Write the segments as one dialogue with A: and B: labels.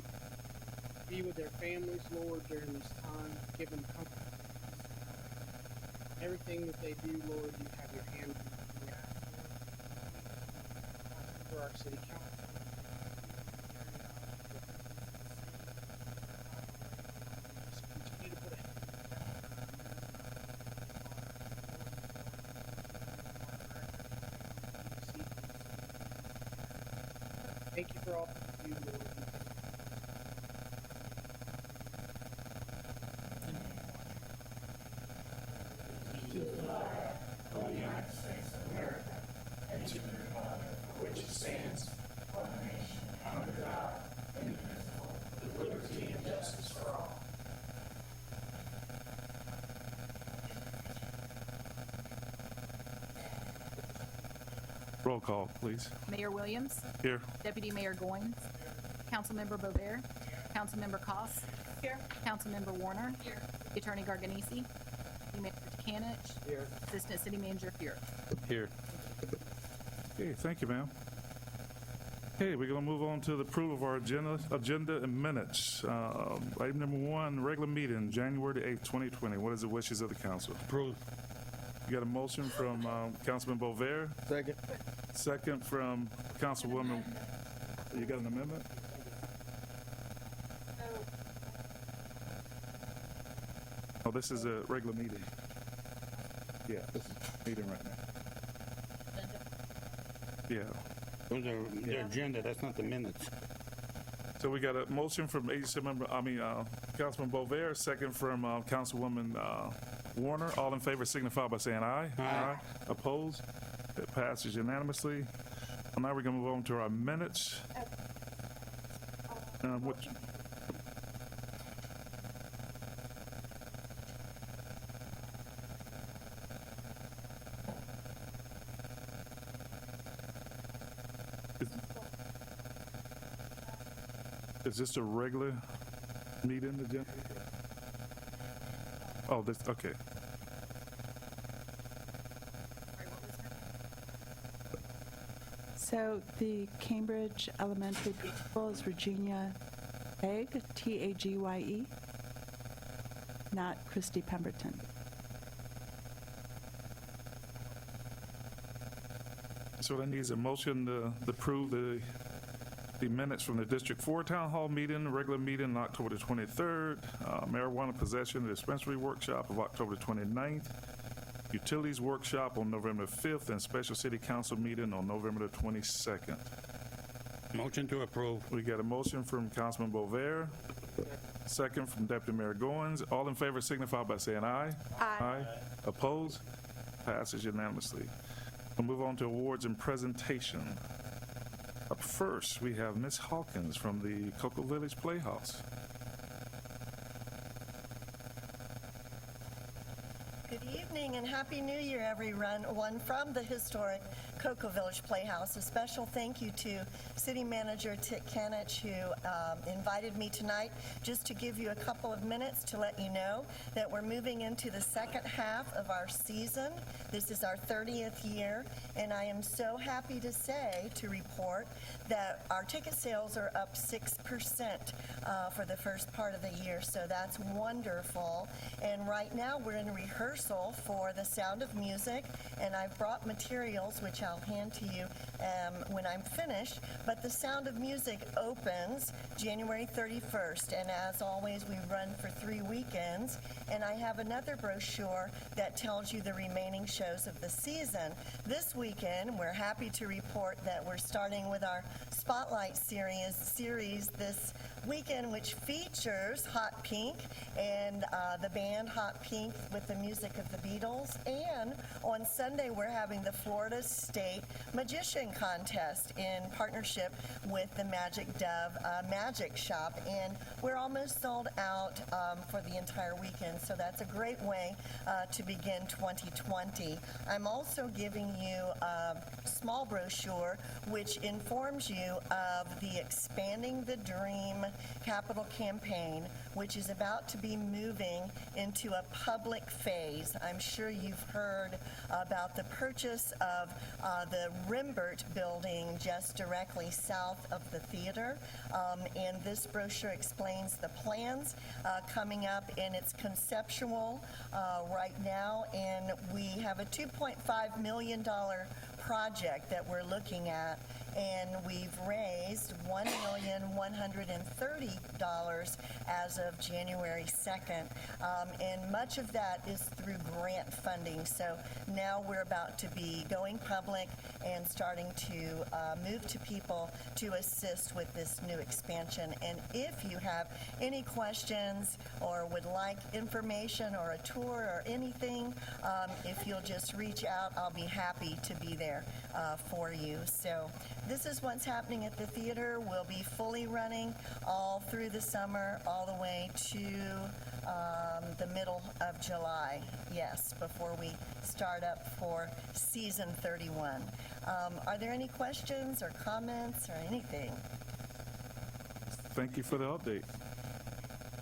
A: sleep. Be with their families, Lord, during this time. Give them comfort. Everything that they do, Lord, you have your hand on it. For our city council. Continue to put a thank you for all that you do, Lord.
B: To the flag of the United States of America and to the republic for which it stands, one nation, under God, indivisible, with liberty and justice for all.
C: Roll call, please.
D: Mayor Williams.
C: Here.
D: Deputy Mayor Goins. Councilmember Bovair. Councilmember Koss. Here. Councilmember Warner. Here. Attorney Garganese. Mayor Kanich.
A: Here.
D: Assistant City Manager Fuhrer.
C: Here. Okay, thank you, ma'am. Okay, we're going to move on to the approval of our agenda and minutes. Item number 1, regular meeting, January the 8th, 2020. What is the wishes of the council?
E: Approved.
C: You got a motion from Councilman Bovair,
E: Second.
C: second from Councilwoman. You got an amendment? Oh, this is a regular meeting. Yeah, this is meeting right now. Yeah.
E: Those are the agenda, that's not the minutes.
C: So we got a motion from Councilman Bovair, second from Councilwoman Warner. All in favor signify by saying aye.
E: Aye.
C: Opposed? It passes unanimously. And now we're going to move on to our minutes. Which, is this a regular meeting agenda? Oh, this, okay.
F: So the Cambridge Elementary Principal is Virginia Tagye, Tagye, not Christy Pemberton.
C: So that needs a motion to approve the minutes from the District 4 Town Hall meeting, regular meeting on October the 23rd, marijuana possession and dispensary workshop of October the 29th, utilities workshop on November 5th, and special city council meeting on November the 22nd.
E: Motion to approve.
C: We got a motion from Councilman Bovair, second from Deputy Mayor Goins. All in favor signify by saying aye. Aye. Opposed? Passes unanimously. We'll move on to awards and presentation. Up first, we have Ms. Hawkins from the Cocoa Village Playhouse.
G: Good evening and Happy New Year, everyone, from the historic Cocoa Village Playhouse. A special thank you to City Manager Tick Kanich, who invited me tonight just to give you a couple of minutes to let you know that we're moving into the second half of our season. This is our 30th year, and I am so happy to report that our ticket sales are up 6% for the first part of the year, so that's wonderful. And right now we're in rehearsal for The Sound of Music, and I've brought materials which I'll hand to you when I'm finished. But The Sound of Music opens January 31st, and as always we run for 3 weekends, and I have another brochure that tells you the remaining shows of the season. This weekend we're happy to report that we're starting with our Spotlight series this weekend, which features Hot Pink and the band Hot Pink with the music of the Beatles. And on Sunday we're having the Florida State Magician Contest in partnership with the Magic Dove Magic Shop, and we're almost sold out for the entire weekend, so that's a great way to begin 2020. I'm also giving you a small brochure which informs you of the Expanding the Dream capital campaign, which is about to be moving into a public phase. I'm sure sure you've heard about the purchase of the Rimbert building just directly south of the theater. And this brochure explains the plans coming up, and it's conceptual right now. And we have a $2.5 million project that we're looking at, and we've raised $1,130,000 as of January 2nd, and much of that is through grant funding. So now we're about to be going public and starting to move to people to assist with this new expansion. And if you have any questions or would like information or a tour or anything, if you'll just reach out, I'll be happy to be there for you. So this is what's happening at the theater. We'll be fully running all through the summer, all the way to the middle of July, yes, before we start up for season 31. Are there any questions or comments or anything?
C: Thank you for the update.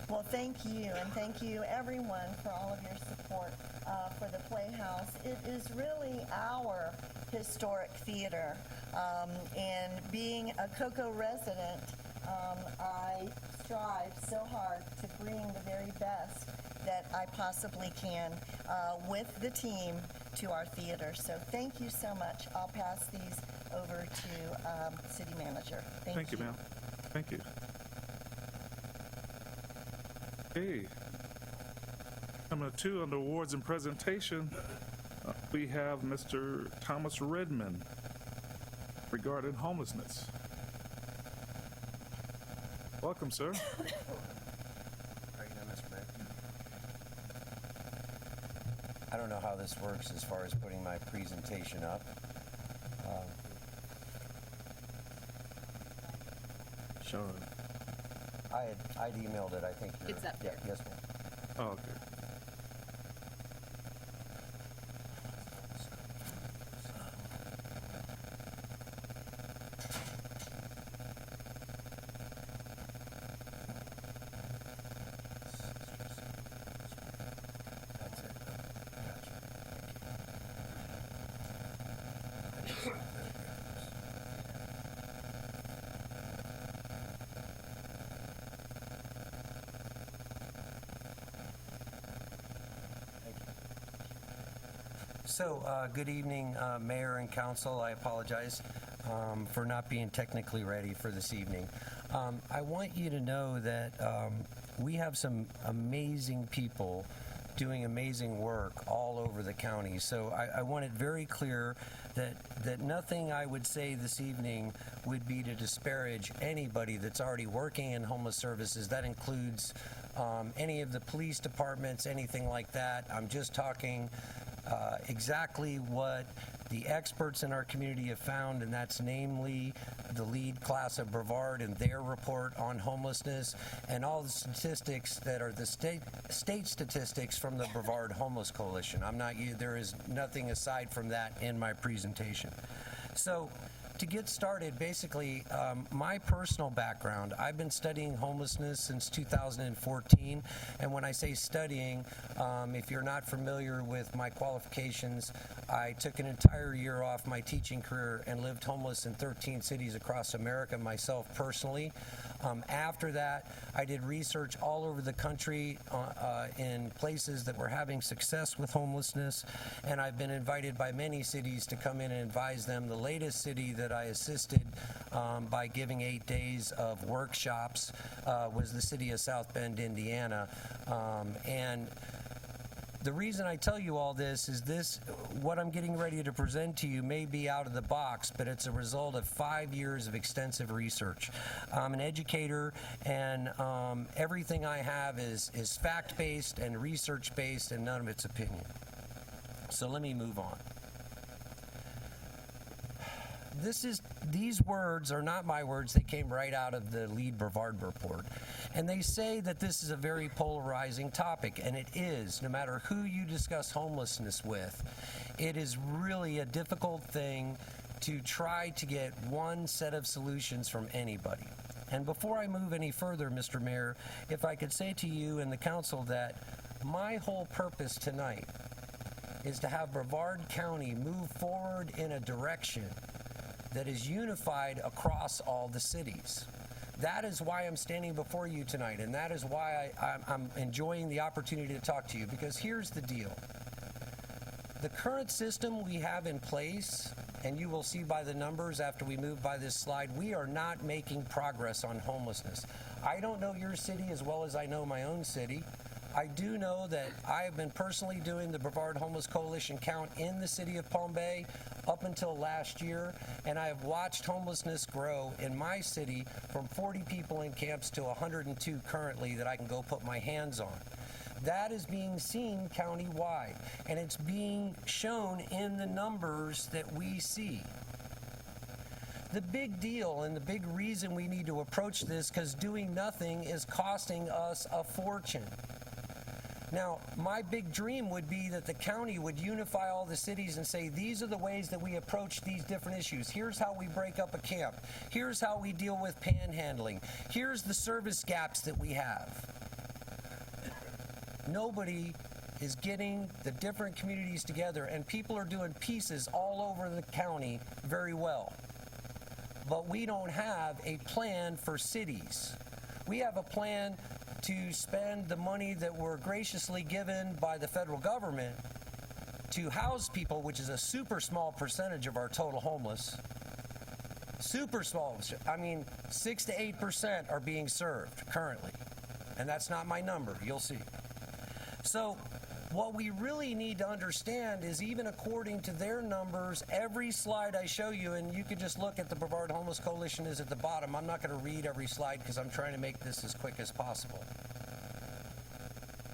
G: Well, thank you, and thank you everyone for all of your support for the Playhouse. It is really our historic theater, and being a Cocoa resident, I strive so hard to bring the very best that I possibly can with the team to our theater. So thank you so much. I'll pass these over to City Manager.
C: Thank you, ma'am. Thank you. Okay. Number 2, under awards and presentation, we have Mr. Thomas Redmond regarding homelessness. Welcome, sir.
H: How are you doing, Mr. Mayor? I don't know how this works as far as putting my presentation up.
C: Sean.
H: I'd emailed it, I think.
D: It's up there.
H: Yes, ma'am.
C: Oh, okay.
H: That's it. Gotcha. Thank you. So, good evening, Mayor and Council. I apologize for not being technically ready for this evening. I want you to know that we have some amazing people doing amazing work all over the county. So I want it very clear that nothing I would say this evening would be to disparage anybody that's already working in homeless services. That includes any of the police departments, anything like that. I'm just talking exactly what the experts in our community have found, and that's namely the lead class of Brevard and their report on homelessness, and all the statistics that are the state statistics from the Brevard Homeless Coalition. There is nothing aside from that in my presentation. So, to get started, basically, my personal background, I've been studying homelessness since 2014, and when I say studying, if you're not familiar with my qualifications, I took an entire year off my teaching career and lived homeless in 13 cities across America myself personally. After that, I did research all over the country in places that were having success with homelessness, and I've been invited by many cities to come in and advise them. The latest city that I assisted by giving 8 days of workshops was the city of South Bend, Indiana. And the reason I tell you all this is what I'm getting ready to present to you may be out of the box, but it's a result of 5 years of extensive research. I'm an educator, and everything I have is fact-based and research-based, and none of it's opinion. So let me move on. These words are not my words. They came right out of the lead Brevard report. And they say that this is a very polarizing topic, and it is. No matter who you discuss homelessness with, it is really a difficult thing to try to get one set of solutions from anybody. And before I move any further, Mr. Mayor, if I could say to you and the council that my whole purpose tonight is to have Brevard County move forward in a direction that is unified across all the cities. That is why I'm standing before you tonight, and that is why I'm enjoying the opportunity to talk to you, because here's the deal. The current system we have in place, and you will see by the numbers after we move by this slide, we are not making progress on homelessness. I don't know your city as well as I know my own city. I do know that I have been personally doing the Brevard Homeless Coalition count in the city of Palm Bay up until last year, and I have watched homelessness grow in my city from 40 people in camps to 102 currently that I can go put my hands on. That is being seen countywide, and it's being shown in the numbers that we see. The big deal and the big reason we need to approach this, because doing nothing is costing us a fortune. Now, my big dream would be that the county would unify all the cities and say, these are the ways that we approach these different issues. Here's how we break up a camp. Here's how we deal with panhandling. Here's the service gaps that we have. Nobody is getting the different communities together, and people are doing pieces all over the county very well. But we don't have a plan for cities. We have a plan to spend the money that we're graciously given by the federal government to house people, which is a super small percentage of our total homeless. Super small. I mean, 6 to 8% are being served currently. And that's not my number. You'll see. So what we really need to understand is, even according to their numbers, every slide I show you, and you can just look at the Brevard Homeless Coalition is at the bottom. I'm not going to read every slide because I'm trying to make this as quick as possible.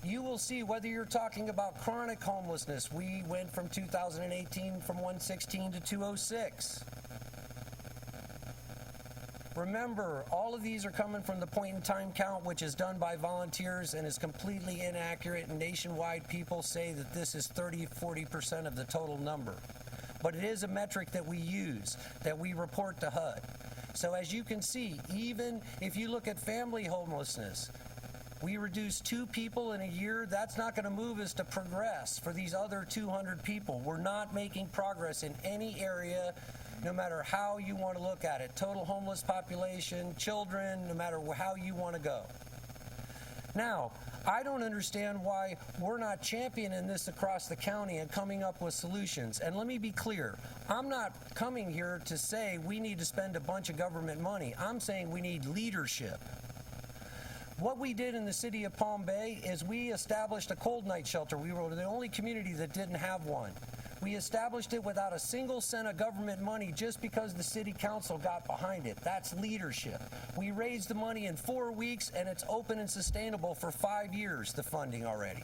H: You will see, whether you're talking about chronic homelessness, we went from 2018 from 116 to 206. Remember, all of these are coming from the point-in-time count, which is done by volunteers and is completely inaccurate. Nationwide, people say that this is 30-40% of the total number. But it is a metric that we use, that we report to HUD. So as you can see, even if you look at family homelessness, we reduce 2 people in a year. That's not going to move us to progress for these other 200 people. We're not making progress in any area, no matter how you want to look at it. Total homeless population, children, no matter how you want to go. Now, I don't understand why we're not championing this across the county and coming up with solutions. And let me be clear, I'm not coming here to say we need to spend a bunch of government money. I'm saying we need leadership. What we did in the city of Palm Bay is we established a cold night shelter. We were the only community that didn't have one. We established it without a single cent of government money, just because the city council got behind it. That's leadership. We raised the money in 4 weeks, and it's open and sustainable for 5 years, the funding already.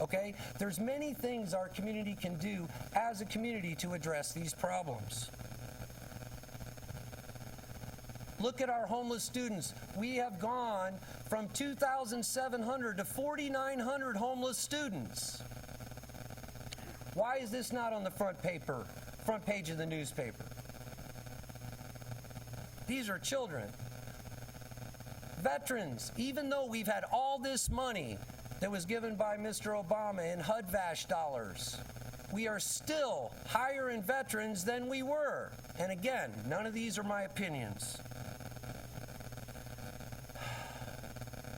H: Okay? There's many things our community can do as a community to address these problems. Look at our homeless students. We have gone from 2,700 to 4,900 homeless students. Why is this not on the front page of the newspaper? These are children. Veterans, even though we've had all this money that was given by Mr. Obama in HUD-VASH dollars, we are still higher in veterans than we were. And again, none of these are my opinions.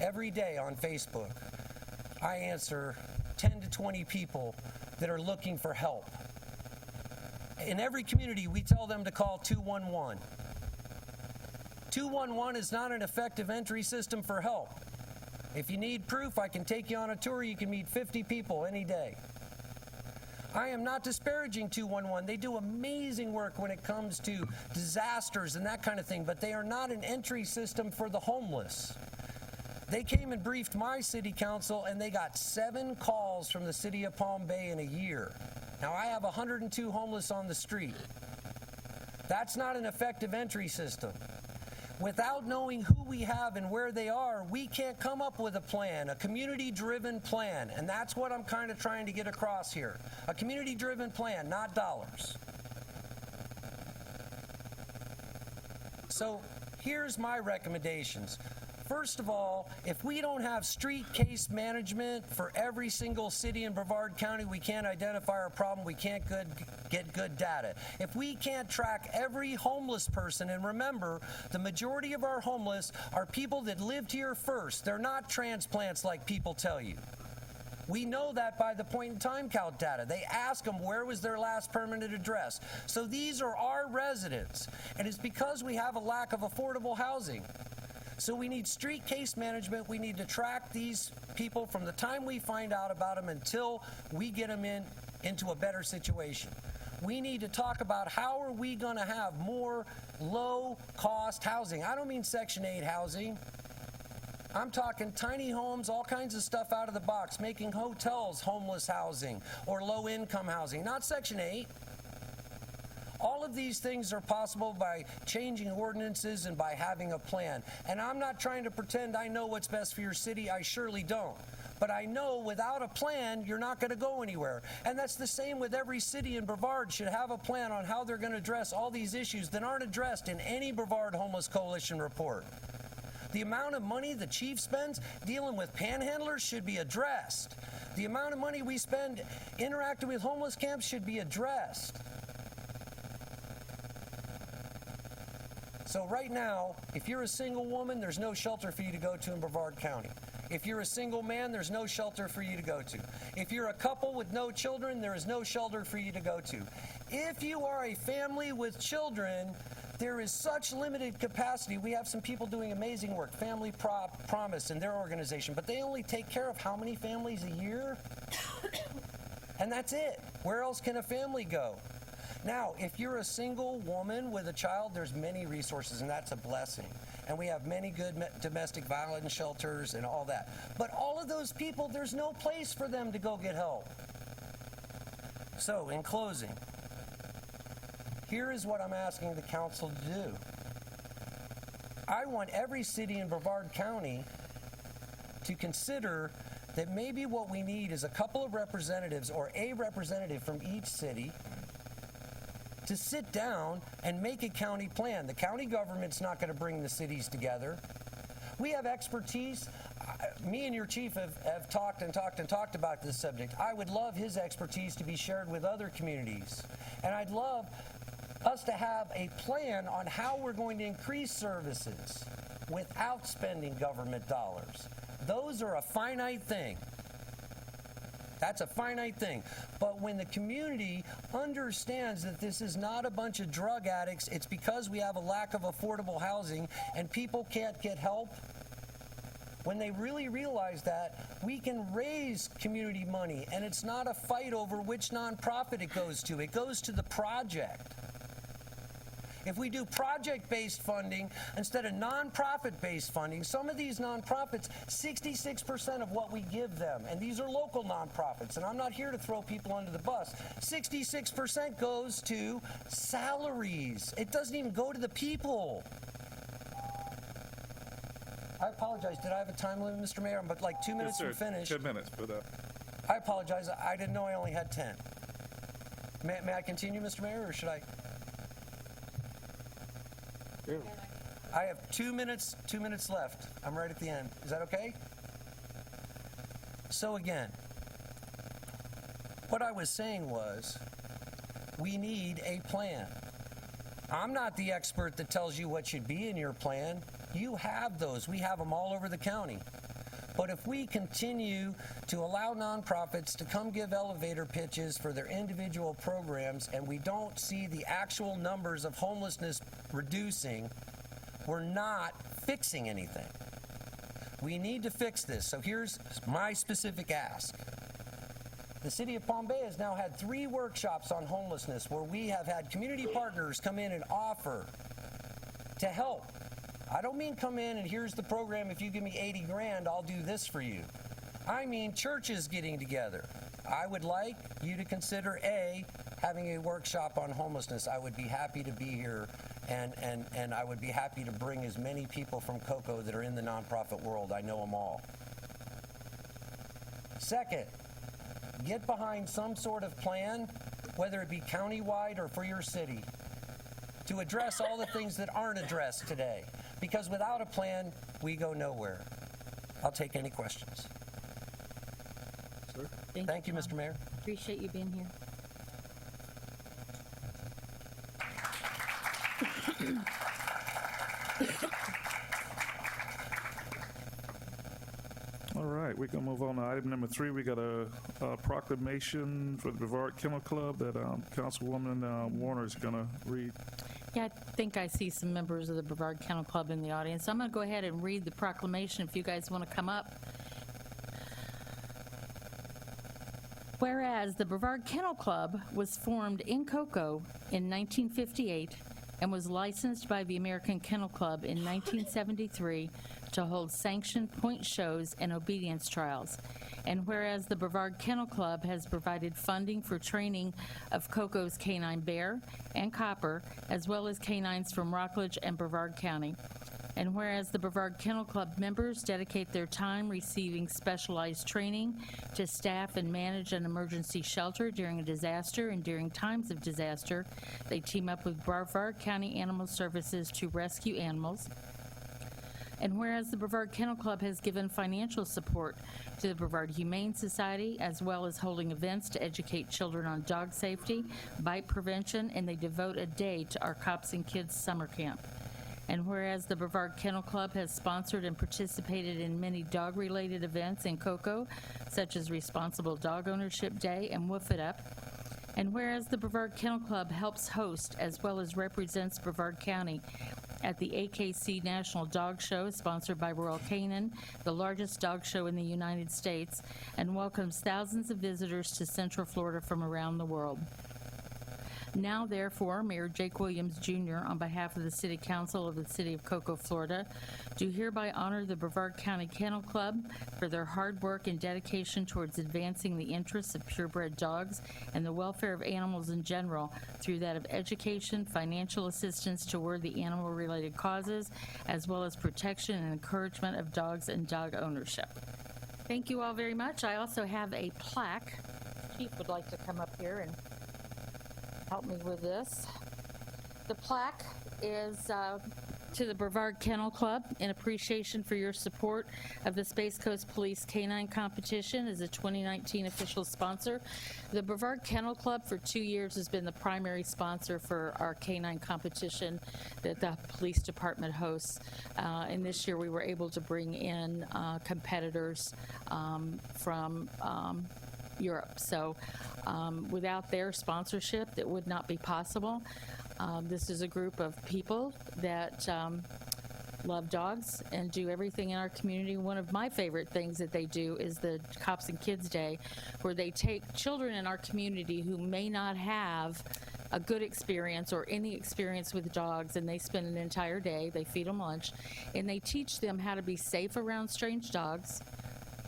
H: Every day on Facebook, I answer 10 to 20 people that are looking for help. In every community, we tell them to call 211. 211 is not an effective entry system for help. If you need proof, I can take you on a tour. You can meet 50 people any day. I am not disparaging 211. They do amazing work when it comes to disasters and that kind of thing, but they are not an entry system for the homeless. They came and briefed my city council, and they got 7 calls from the city of Palm Bay in a year. Now, I have 102 homeless on the street. That's not an effective entry system. Without knowing who we have and where they are, we can't come up with a plan, a community-driven plan. And that's what I'm kind of trying to get across here. A community-driven plan, not dollars. So here's my recommendations. First of all, if we don't have street case management for every single city in Brevard County, we can't identify our problem, we can't get good data. If we can't track every homeless person, and remember, the majority of our homeless are people that lived here first. They're not transplants like people tell you. We know that by the point in time count data. They ask them where was their last permanent address. So these are our residents, and it's because we have a lack of affordable housing. So we need street case management. We need to track these people from the time we find out about them until we get them into a better situation. We need to talk about how are we going to have more low-cost housing. I don't mean Section 8 housing. I'm talking tiny homes, all kinds of stuff out of the box, making hotels homeless housing or low-income housing, not Section 8. All of these things are possible by changing ordinances and by having a plan. And I'm not trying to pretend I know what's best for your city. I surely don't. But I know without a plan, you're not going to go anywhere. And that's the same with every city in Brevard should have a plan on how they're going to address all these issues that aren't addressed in any Brevard Homeless Coalition report. The amount of money the chief spends dealing with panhandlers should be addressed. The amount of money we spend interacting with homeless camps should be addressed. So right now, if you're a single woman, there's no shelter for you to go to in Brevard County. If you're a single man, there's no shelter for you to go to. If you're a couple with no children, there is no shelter for you to go to. If you are a family with children, there is such limited capacity. We have some people doing amazing work, Family Promise and their organization, but they only take care of how many families a year? And that's it. Where else can a family go? Now, if you're a single woman with a child, there's many resources, and that's a blessing. And we have many good domestic violence shelters and all that. But all of those people, there's no place for them to go get help. So, in closing, here is what I'm asking the council to do. I want every city in Brevard County to consider that maybe what we need is a couple of representatives or a representative from each city to sit down and make a county plan. The county government's not going to bring the cities together. We have expertise. Me and your chief have talked about this subject. I would love his expertise to be shared with other communities. And I'd love us to have a plan on how we're going to increase services without spending government dollars. Those are a finite thing. That's a finite thing. But when the community understands that this is not a bunch of drug addicts, it's because we have a lack of affordable housing and people can't get help, when they really realize that, we can raise community money, and it's not a fight over which nonprofit it goes to. It goes to the project. If we do project-based funding instead of nonprofit-based funding, some of these nonprofits, 66% of what we give them, and these are local nonprofits, and I'm not here to throw people under the bus, 66% goes to salaries. It doesn't even go to the people. I apologize. Did I have a time limit, Mr. Mayor? I'm but like 2 minutes
C: Yes,
H: from finish.
C: 10 minutes, but
H: I apologize. I didn't know I only had 10. May I continue, Mr. Mayor, or should I?
C: yeah.
H: I have 2 minutes left. I'm right at the end. Is that okay? So again, what I was saying was we need a plan. I'm not the expert that tells you what should be in your plan. You have those. We have them all over the county. But if we continue to allow nonprofits to come give elevator pitches for their individual programs and we don't see the actual numbers of homelessness reducing, we're not fixing anything. We need to fix this. So here's my specific ask. The city of Palm Bay has now had 3 workshops on homelessness where we have had community partners come in and offer to help. I don't mean come in and here's the program, if you give me 80 grand, I'll do this for you. I mean churches getting together. I would like you to consider having a workshop on homelessness. I would be happy to be here and I would be happy to bring as many people from COCO that are in the nonprofit world. I know them all. Second, get behind some sort of plan, whether it be countywide or for your city, to address all the things that aren't addressed today. because without a plan, we go nowhere. I'll take any questions. Thank you,
I: Tom.
H: Mr. Mayor.
I: Appreciate you being here.
C: All right, we can move on to item number 3. We got a proclamation for the Brevard Kennel Club that Councilwoman Warner is going to read.
I: Yeah, I think I see some members of the Brevard Kennel Club in the audience. So I'm going to go ahead and read the proclamation if you guys want to come up. Whereas the Brevard Kennel Club was formed in Cocoa in 1958 and was licensed by the American Kennel Club in 1973 to hold sanctioned point shows and obedience trials. And whereas the Brevard Kennel Club has provided funding for training of Cocoa's canine bear and copper, as well as canines from Rockledge and Brevard County. And whereas the Brevard Kennel Club members dedicate their time receiving specialized training to staff and manage an emergency shelter during a disaster and during times of disaster, they team up with Brevard County Animal Services to rescue animals. And whereas the Brevard Kennel Club has given financial support to the Brevard Humane Society, as well as holding events to educate children on dog safety, bite prevention, and they devote a day to our Cops and Kids summer camp. And whereas the Brevard Kennel Club has sponsored and participated in many dog-related events in Cocoa, such as Responsible Dog Ownership Day and Woof It Up. And whereas the Brevard Kennel Club helps host as well as represents Brevard County at the AKC National Dog Show, sponsored by Royal Canin, the largest dog show in the United States, and welcomes thousands of visitors to Central Florida from around the world. Now, therefore, Mayor Jake Williams, Jr., on behalf of the City Council of the City of Cocoa, Florida, do hereby honor the Brevard County Kennel Club for their hard work and dedication towards advancing the interests of purebred dogs and the welfare of animals in general through that of education, financial assistance to worthy animal-related causes, as well as protection and encouragement of dogs and dog ownership. Thank you all very much. I also have a plaque. Chief would like to come up here and help me with this. The plaque is to the Brevard Kennel Club in appreciation for your support of the Space Coast Police Canine Competition as a 2019 official sponsor. The Brevard Kennel Club for 2 years has been the primary sponsor for our canine competition that the police department hosts. And this year we were able to bring in competitors from Europe. So without their sponsorship, that would not be possible. This is a group of people that love dogs and do everything in our community. One of my favorite things that they do is the Cops and Kids Day, where they take children in our community who may not have a good experience or any experience with dogs, and they spend an entire day, they feed them lunch, and they teach them how to be safe around strange dogs,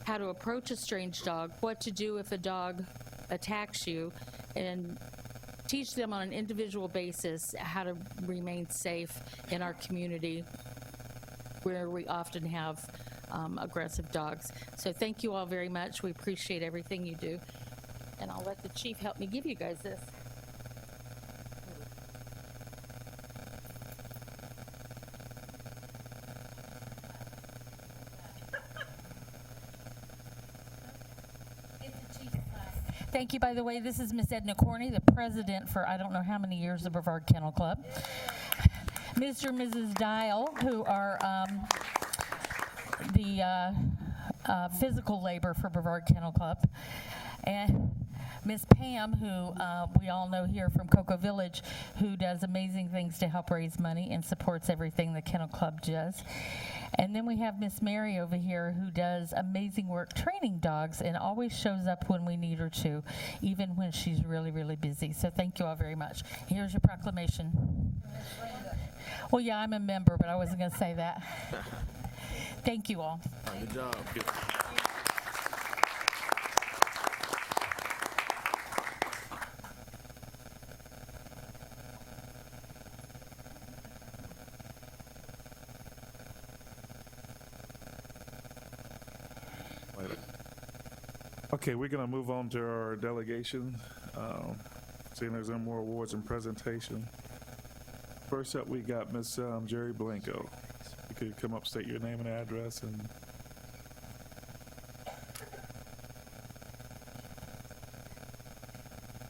I: how to approach a strange dog, what to do if a dog attacks you, and teach them on an individual basis how to remain safe in our community where we often have aggressive dogs. So thank you all very much. We appreciate everything you do. And I'll let the chief help me give you guys this. Thank you, by the way. This is Miss Edna Corney, the president for I don't know how many years of Brevard Kennel Club. Mr. and Mrs. Dial, who are the physical labor for Brevard Kennel Club. And Miss Pam, who we all know here from Cocoa Village, who does amazing things to help raise money and supports everything the Kennel Club does. And then we have Miss Mary over here, who does amazing work training dogs and always shows up when we need her to, even when she's really, really busy. So thank you all very much. Here's your proclamation. Well, yeah, I'm a member, but I wasn't going to say that. Thank you all.
B: Good job.
C: Okay, we're going to move on to our delegation. Seeing there's no more awards and presentation. First up, we got Miss Jerry Blanco. Could you come up, state your name and address, and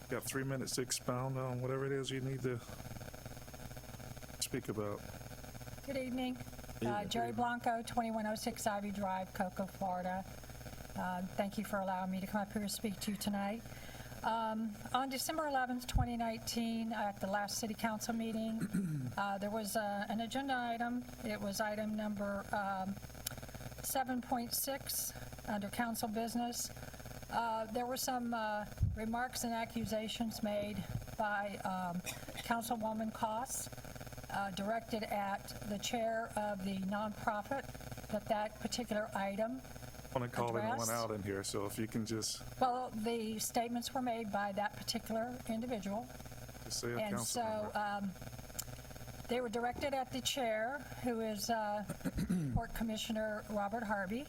C: got 3 minutes to expound on whatever it is you need to speak about.
J: Good evening.
C: Evening.
J: Jerry Blanco, 2106 Ivy Drive, Cocoa, Florida. Thank you for allowing me to come up here and speak to you tonight. On December 11th, 2019, at the last City Council meeting, there was an agenda item. It was item number 7.6 under Council Business. There were some remarks and accusations made by Councilwoman Koss directed at the chair of the nonprofit that particular item
C: I want to call anyone
J: addressed.
C: out in here, so if you can just
J: The statements were made by that particular individual,
C: say a
J: and
C: council
J: so
C: member.
J: they were directed at the chair, who is Port Commissioner Robert Harvey.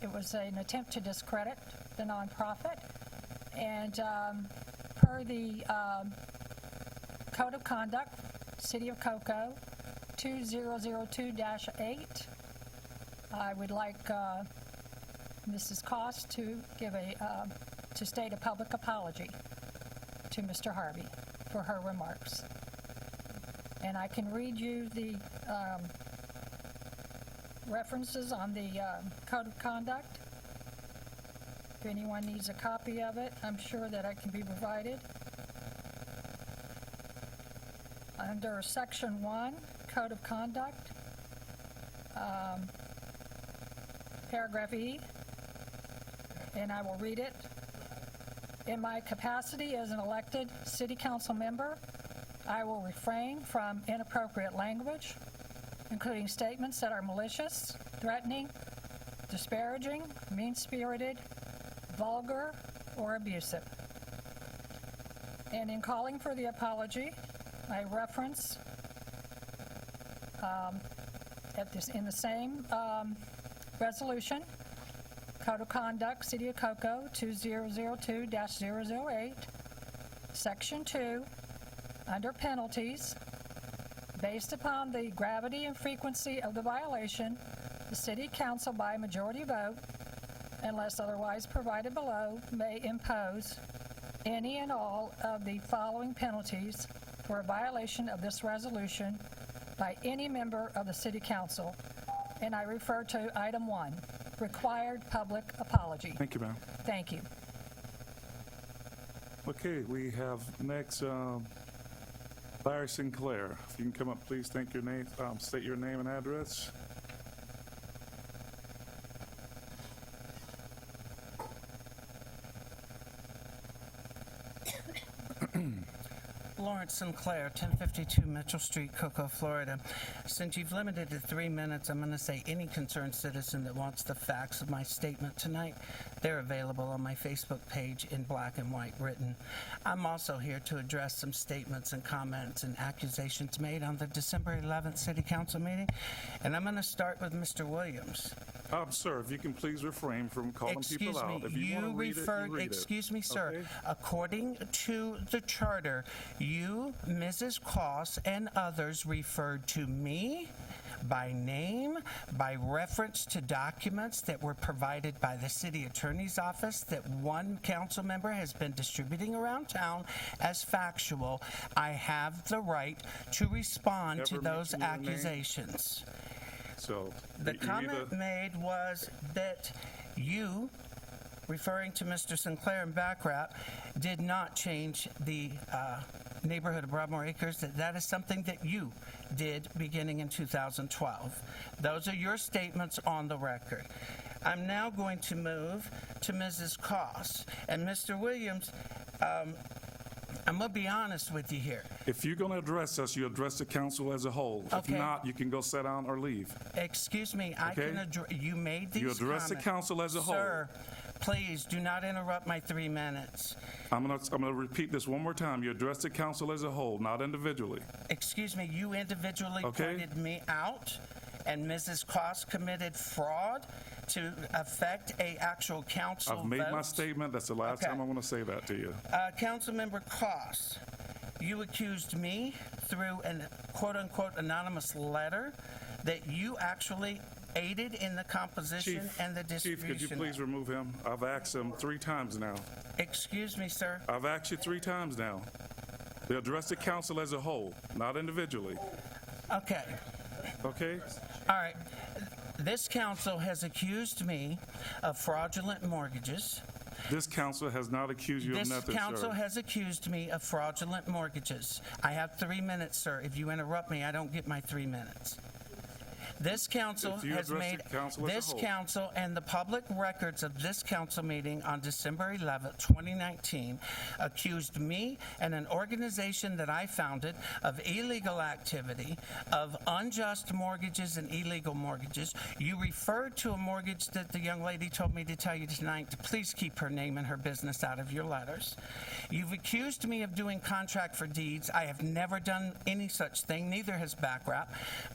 J: It was an attempt to discredit the nonprofit, and per the Code of Conduct, City of Cocoa, 2002-8, I would like Mrs. Koss to give to state a public apology to Mr. Harvey for her remarks. And I can read you the references on the Code of Conduct. If anyone needs a copy of it, I'm sure that it can be provided. Under Section 1, Code of Conduct, Paragraph E, and I will read it. In my capacity as an elected City Council member, I will refrain from inappropriate language, including statements that are malicious, threatening, disparaging, mean-spirited, vulgar, or abusive. And in calling for the apology, I reference in the same resolution, Code of Conduct, City of Cocoa, 2002-008, Section 2, under penalties, based upon the gravity and frequency of the violation, the City Council by majority vote, unless otherwise provided below, may impose any and all of the following penalties for a violation of this resolution by any member of the City Council. And I refer to item 1, required public apology.
C: Thank you, ma'am.
J: Thank you.
C: Okay, we have next Larry Sinclair. If you can come up, please. State your name and address.
K: Lawrence Sinclair, 1052 Mitchell Street, Cocoa, Florida. Since you've limited to 3 minutes, I'm going to say any concerned citizen that wants the facts of my statement tonight, they're available on my Facebook page in black and white written. I'm also here to address some statements and comments and accusations made on the December 11th City Council meeting, and I'm going to start with Mr. Williams.
C: Sir, if you can please refrain from calling people out. If you want to read it, you read it.
K: Excuse me, sir.
C: Okay.
K: According to the charter, you, Mrs. Koss, and others referred to me by name, by reference to documents that were provided by the city attorney's office that one council member has been distributing around town as factual. I have the right to respond to those accusations.
C: So
K: The comment made was that you, referring to Mr. Sinclair and Backrap, did not change the neighborhood of Broadmoor Acres, that is something that you did beginning in 2012. Those are your statements on the record. I'm now going to move to Mrs. Koss. And Mr. Williams, I'm going to be honest with you here.
C: If you're going to address us, you address the council as a whole. If
K: Okay.
C: not, you can go sit down or leave.
K: Excuse me, I
C: Okay.
K: can address, you made these
C: You address the
K: comments.
C: council as a whole.
K: Sir, please do not interrupt my 3 minutes.
C: I'm gonna repeat this one more time. You address the council as a whole, not individually.
K: Excuse me, you individually
C: Okay.
K: pointed me out, and Mrs. Koss committed fraud to affect a actual council
C: I've made my
K: vote.
C: statement. That's the last
K: Okay.
C: time I'm going to say that to you.
K: Councilmember Koss, you accused me through quote-unquote anonymous letter that you actually aided in the composition and the
C: Chief,
K: distribution.
C: could you please remove him? I've asked him 3 times now.
K: Excuse me, sir.
C: I've asked you 3 times now. They address the council as a whole, not individually.
K: Okay.
C: Okay?
K: All right. This council has accused me of fraudulent mortgages.
C: This council has not accused you of nothing,
K: This council
C: sir.
K: has accused me of fraudulent mortgages. I have 3 minutes, sir. If you interrupt me, I don't get my 3 minutes. This council
C: If you
K: has
C: address
K: made
C: the council as a
K: this
C: whole.
K: council and the public records of this council meeting on December 11th, 2019, accused me and an organization that I founded of illegal activity, of unjust mortgages and illegal mortgages. You referred to a mortgage that the young lady told me to tell you tonight to please keep her name and her business out of your letters. You've accused me of doing contract for deeds. I have never done any such thing, neither has BackRap.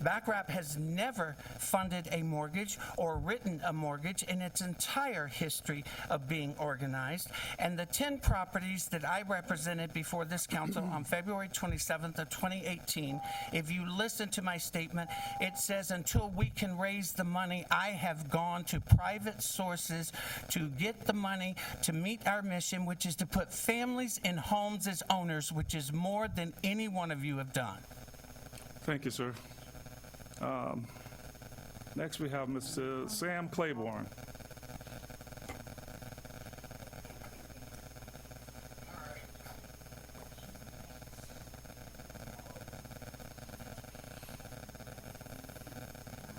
K: BackRap has never funded a mortgage or written a mortgage in its entire history of being organized. And the 10 properties that I represented before this council on February 27th of 2018, if you listen to my statement, it says until we can raise the money, I have gone to private sources to get the money to meet our mission, which is to put families in homes as owners, which is more than any one of you have done.
C: Thank you, sir. Next, we have Mr. Sam Claiborne.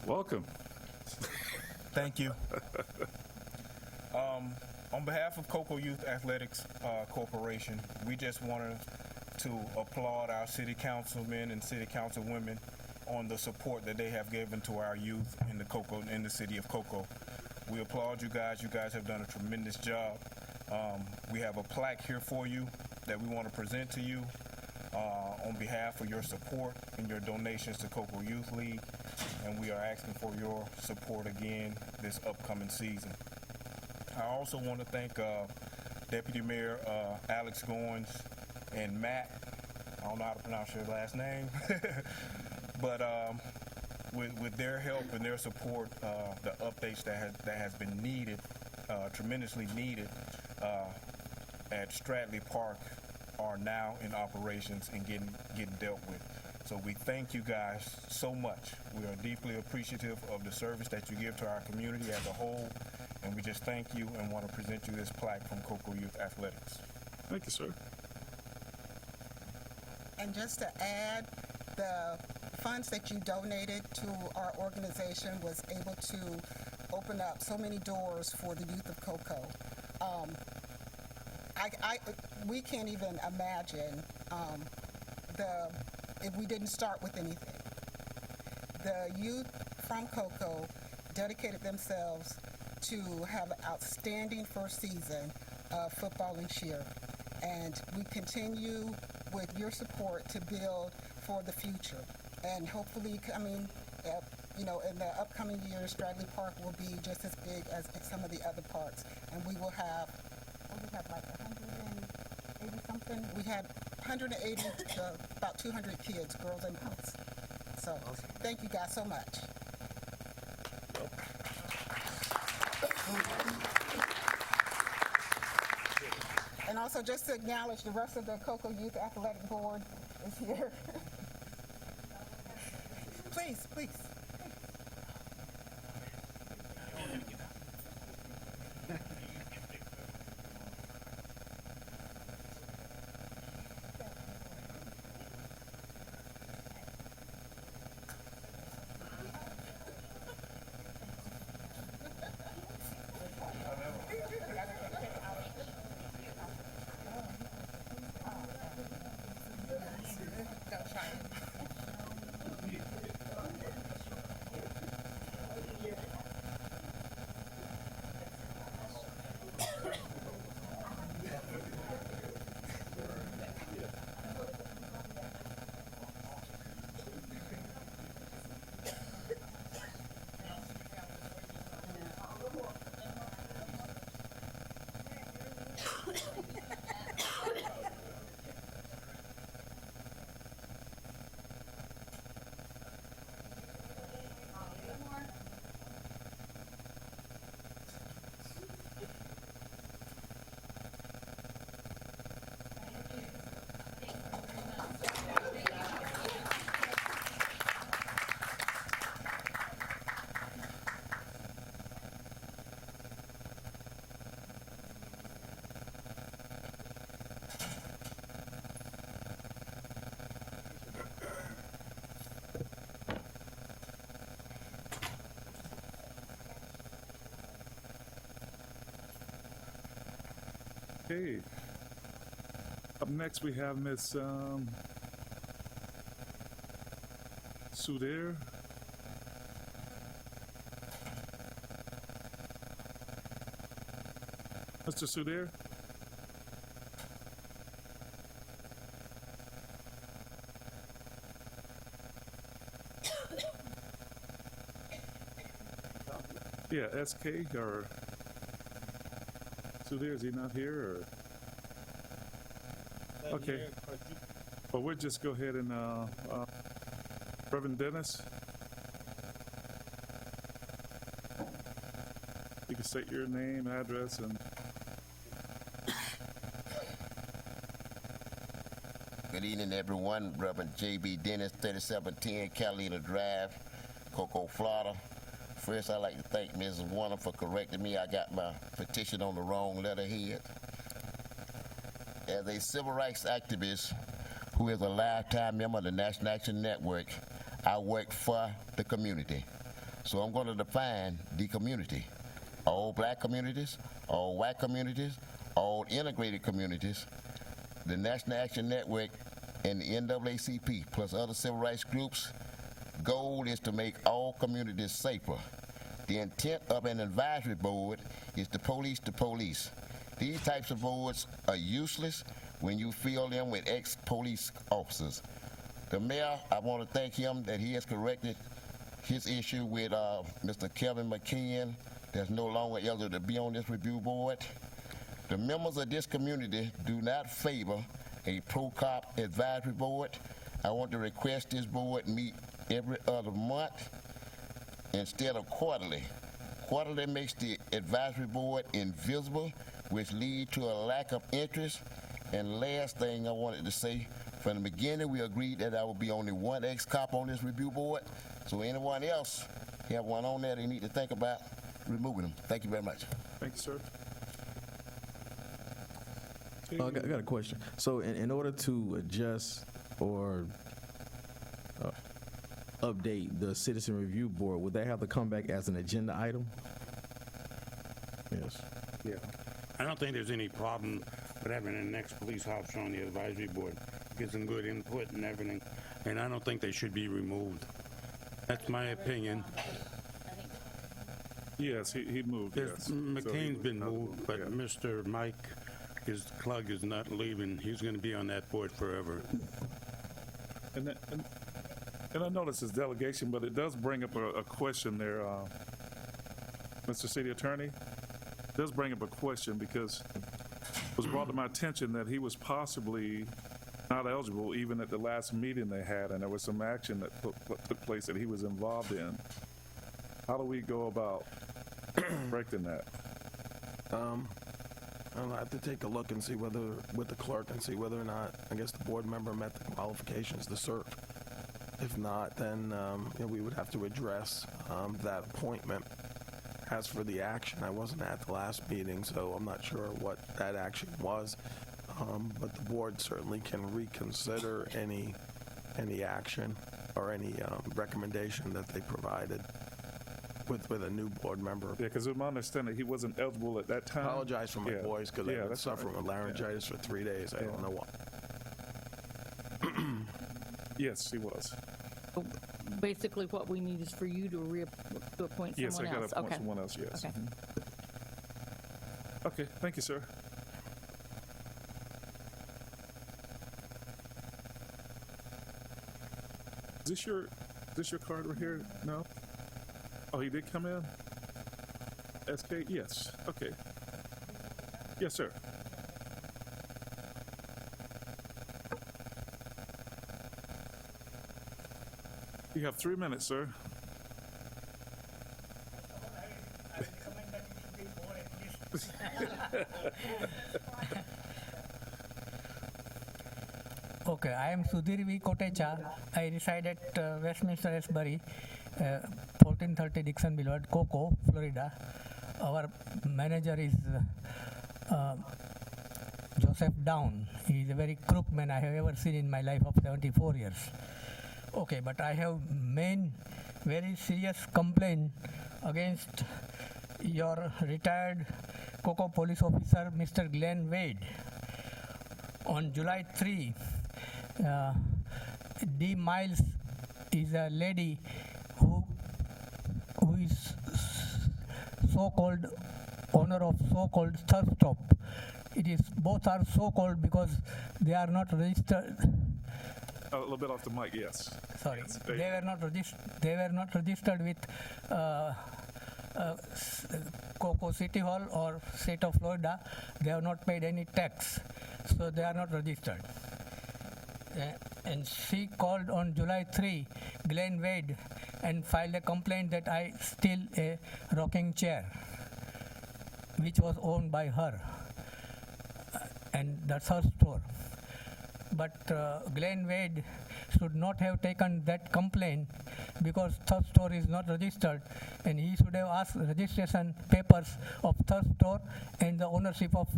C: Welcome.
L: Thank you. On behalf of Cocoa Youth Athletics Corporation, we just wanted to applaud our city councilmen and city councilwomen on the support that they have given to our youth in the city of Cocoa. We applaud you guys. You guys have done a tremendous job. We have a plaque here for you that we want to present to you on behalf of your support and your donations to Cocoa Youth League, and we are asking for your support again this upcoming season. I also want to thank Deputy Mayor Alex Goins and Matt. I don't know how to pronounce your last name. But with their help and their support, the updates that has been needed, tremendously needed, at Stradley Park are now in operations and getting dealt with. So we thank you guys so much. We are deeply appreciative of the service that you give to our community as a whole, and we just thank you and want to present you this plaque from Cocoa Youth Athletics.
C: Thank you, sir.
M: And just to add, the funds that you donated to our organization was able to open up so many doors for the youth of Cocoa. We can't even imagine if we didn't start with anything. The youth from Cocoa dedicated themselves to have an outstanding first season of football and cheer. And we continue with your support to build for the future. And hopefully, in the upcoming years, Stradley Park will be just as big as some of the other parks. And we will have, like 180 something? We had 180 to about 200 kids, girls and boys. So thank you guys so much. And also just to acknowledge the rest of the Cocoa Youth Athletic Board is here. Please, please.
C: Okay. Up next, we have Miss Sudair. Mr. Sudair? Yeah, SK or Sudair, is he not here or? Okay. Well, we'll just go ahead and, Reverend Dennis? You can state your name, address, and
N: Good evening, everyone. Reverend J.B. Dennis, 3710 Catalina Drive, Cocoa, Florida. First, I'd like to thank Mrs. Warner for correcting me. I got my petition on the wrong letterhead. As a civil rights activist who is a lifetime member of the National Action Network, I work for the community. So I'm going to define the community. All black communities, all white communities, all integrated communities, the National Action Network and the NAACP, plus other civil rights groups, goal is to make all communities safer. The intent of an advisory board is to police the police. These types of boards are useless when you fill them with ex-police officers. The mayor, I want to thank him that he has corrected his issue with Mr. Kevin McKeon, that's no longer eligible to be on this review board. The members of this community do not favor a pro-cop advisory board. I want to request this board meet every other month instead of quarterly. Quarterly makes the advisory board invisible, which leads to a lack of interest. And last thing I wanted to say, from the beginning we agreed that I would be only one ex-cop on this review board. So anyone else have one on there they need to think about removing them. Thank you very much.
C: thank you, sir.
O: I got a question. So in order to adjust or update the Citizen Review Board, would they have to come back as an agenda item? Yes.
C: Yeah.
E: I don't think there's any problem with having an ex-police officer on the advisory board. Get some good input and everything, and I don't think they should be removed. That's my opinion.
C: Yes, he moved, yes.
E: McCain's been moved, but Mr. Mike, his Klug is not leaving. He's going to be on that board forever.
C: And I noticed his delegation, but it does bring up a question there, Mr. City Attorney. It does bring up a question because it was brought to my attention that he was possibly not eligible even at the last meeting they had, and there was some action that took place that he was involved in. How do we go about correcting that?
P: I'll have to take a look and see whether, with the clerk, and see whether or not, I guess, the board member met the qualifications to serve. If not, then we would have to address that appointment. As for the action, I wasn't at the last meeting, so I'm not sure what that action was. But the board certainly can reconsider any action or any recommendation that they provided with a new board member.
C: Yeah, because it was my understanding he wasn't eligible at that time.
P: I apologize for my voice because I've been
C: that's
P: suffering
C: right.
P: with laryngitis for 3 days. I don't know why.
C: Yes, he was.
I: Basically, what we need is for you to appoint
C: Yes, I
I: someone
C: got
I: else.
C: to appoint someone else, yes.
I: Okay.
C: Okay, thank you, sir. Is this your card right here? No? Oh, he did come in? SK? Yes. Okay. Yes, sir. You have 3 minutes, sir.
Q: Okay, I am Sudhir V. Kotecha. I reside at Westminster, Esbury, 1430 Dixon Boulevard, Cocoa, Florida. Our manager is Joseph Down. He is a very crook man I have ever seen in my life of 74 years. Okay, but I have main very serious complaint against your retired Cocoa police officer, Mr. Glenn Wade. On July 3, D. Miles is a lady who is so-called owner of so-called thirst stop. It is both are so-called because they are not registered.
C: A little bit off the mic, yes.
Q: Sorry,
C: Yes,
Q: they were not registered with Cocoa City Hall or state of Florida. They have not paid any tax, so they are not registered. And she called on July 3, Glenn Wade, and filed a complaint that I steal a rocking chair, which was owned by her, and that's her store. But Glenn Wade should not have taken that complaint because third store is not registered, and he should have asked registration papers of third store and the ownership of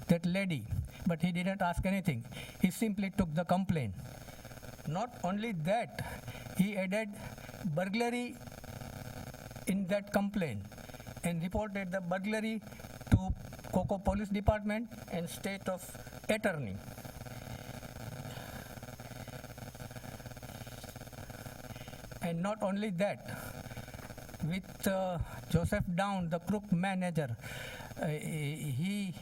Q: that lady. But he didn't ask anything. He simply took the complaint. Not only that, he added burglary in that complaint and reported the burglary to Cocoa Police Department and State of Attorney. And not only that, with Joseph Down, the crook manager, he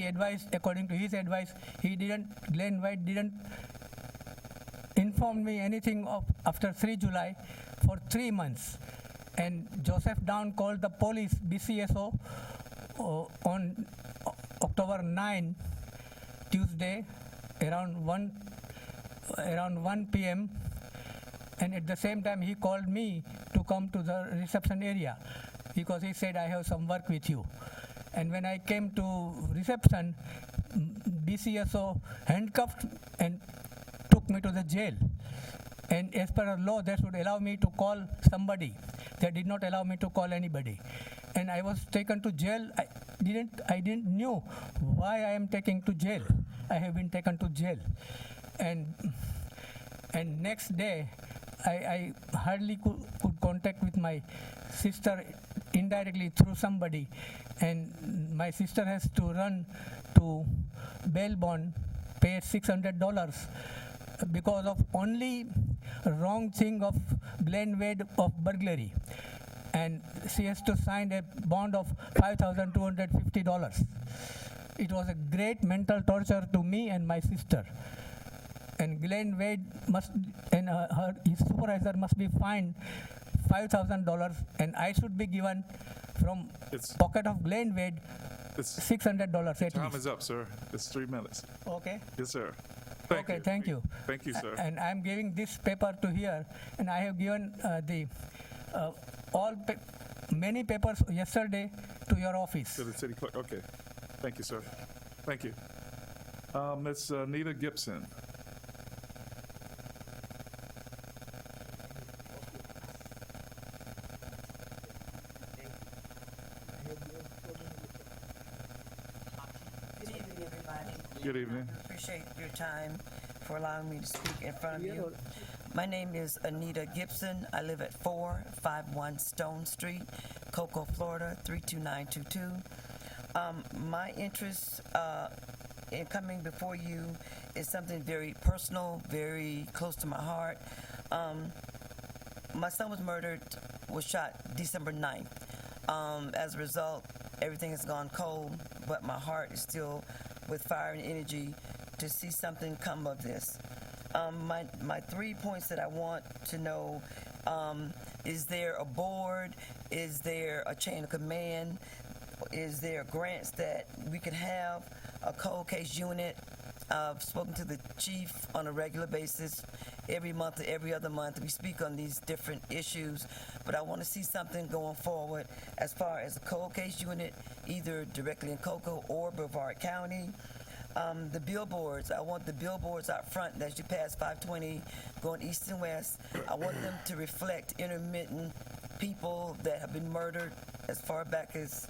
Q: advised, according to his advice, Glenn White didn't inform me anything of after 3 July for 3 months. And Joseph Down called the police, BCSO, on October 9, Tuesday, around 1 p.m. And at the same time, he called me to come to the reception area because he said, I have some work with you. And when I came to reception, BCSO handcuffed and took me to the jail. And as per law, that would allow me to call somebody. They did not allow me to call anybody. And I was taken to jail. I didn't know why I am taken to jail. I have been taken to jail. And next day, I hardly could contact with my sister indirectly through somebody, and my sister has to run to bail bond, pay $600 because of only wrong thing of Glenn Wade of burglary, and she has to sign a bond of $5,250. It was a great mental torture to me and my sister. And Glenn Wade his supervisor must be fined $5,000, and I should be given from pocket of Glenn Wade $600 at least.
C: Time is up, sir. It's 3 minutes.
Q: Okay.
C: Yes, sir.
Q: Thank you.
C: Thank you, sir.
Q: And I'm giving this paper to here, and I have given many papers yesterday to your office.
C: To the city clerk. Okay. Thank you, sir. Thank you. Ms. Nita Gibson.
R: Good evening, everybody.
C: Good evening.
R: I appreciate your time for allowing me to speak in front of you. My name is Anita Gibson. I live at 451 Stone Street, Cocoa, Florida, 32922. My interest in coming before you is something very personal, very close to my heart. My son was shot December 9th. As a result, everything has gone cold, but my heart is still with fire and energy to see something come of this. My 3 points that I want to know, is there a board? Is there a chain of command? Is there grants that we could have? A cold case unit? I've spoken to the chief on a regular basis, every month or every other month. We speak on these different issues, but I want to see something going forward as far as a cold case unit, either directly in Cocoa or Brevard County. The billboards, I want the billboards out front as you pass 520 going east and west. I want them to reflect intermittent people that have been murdered as far back as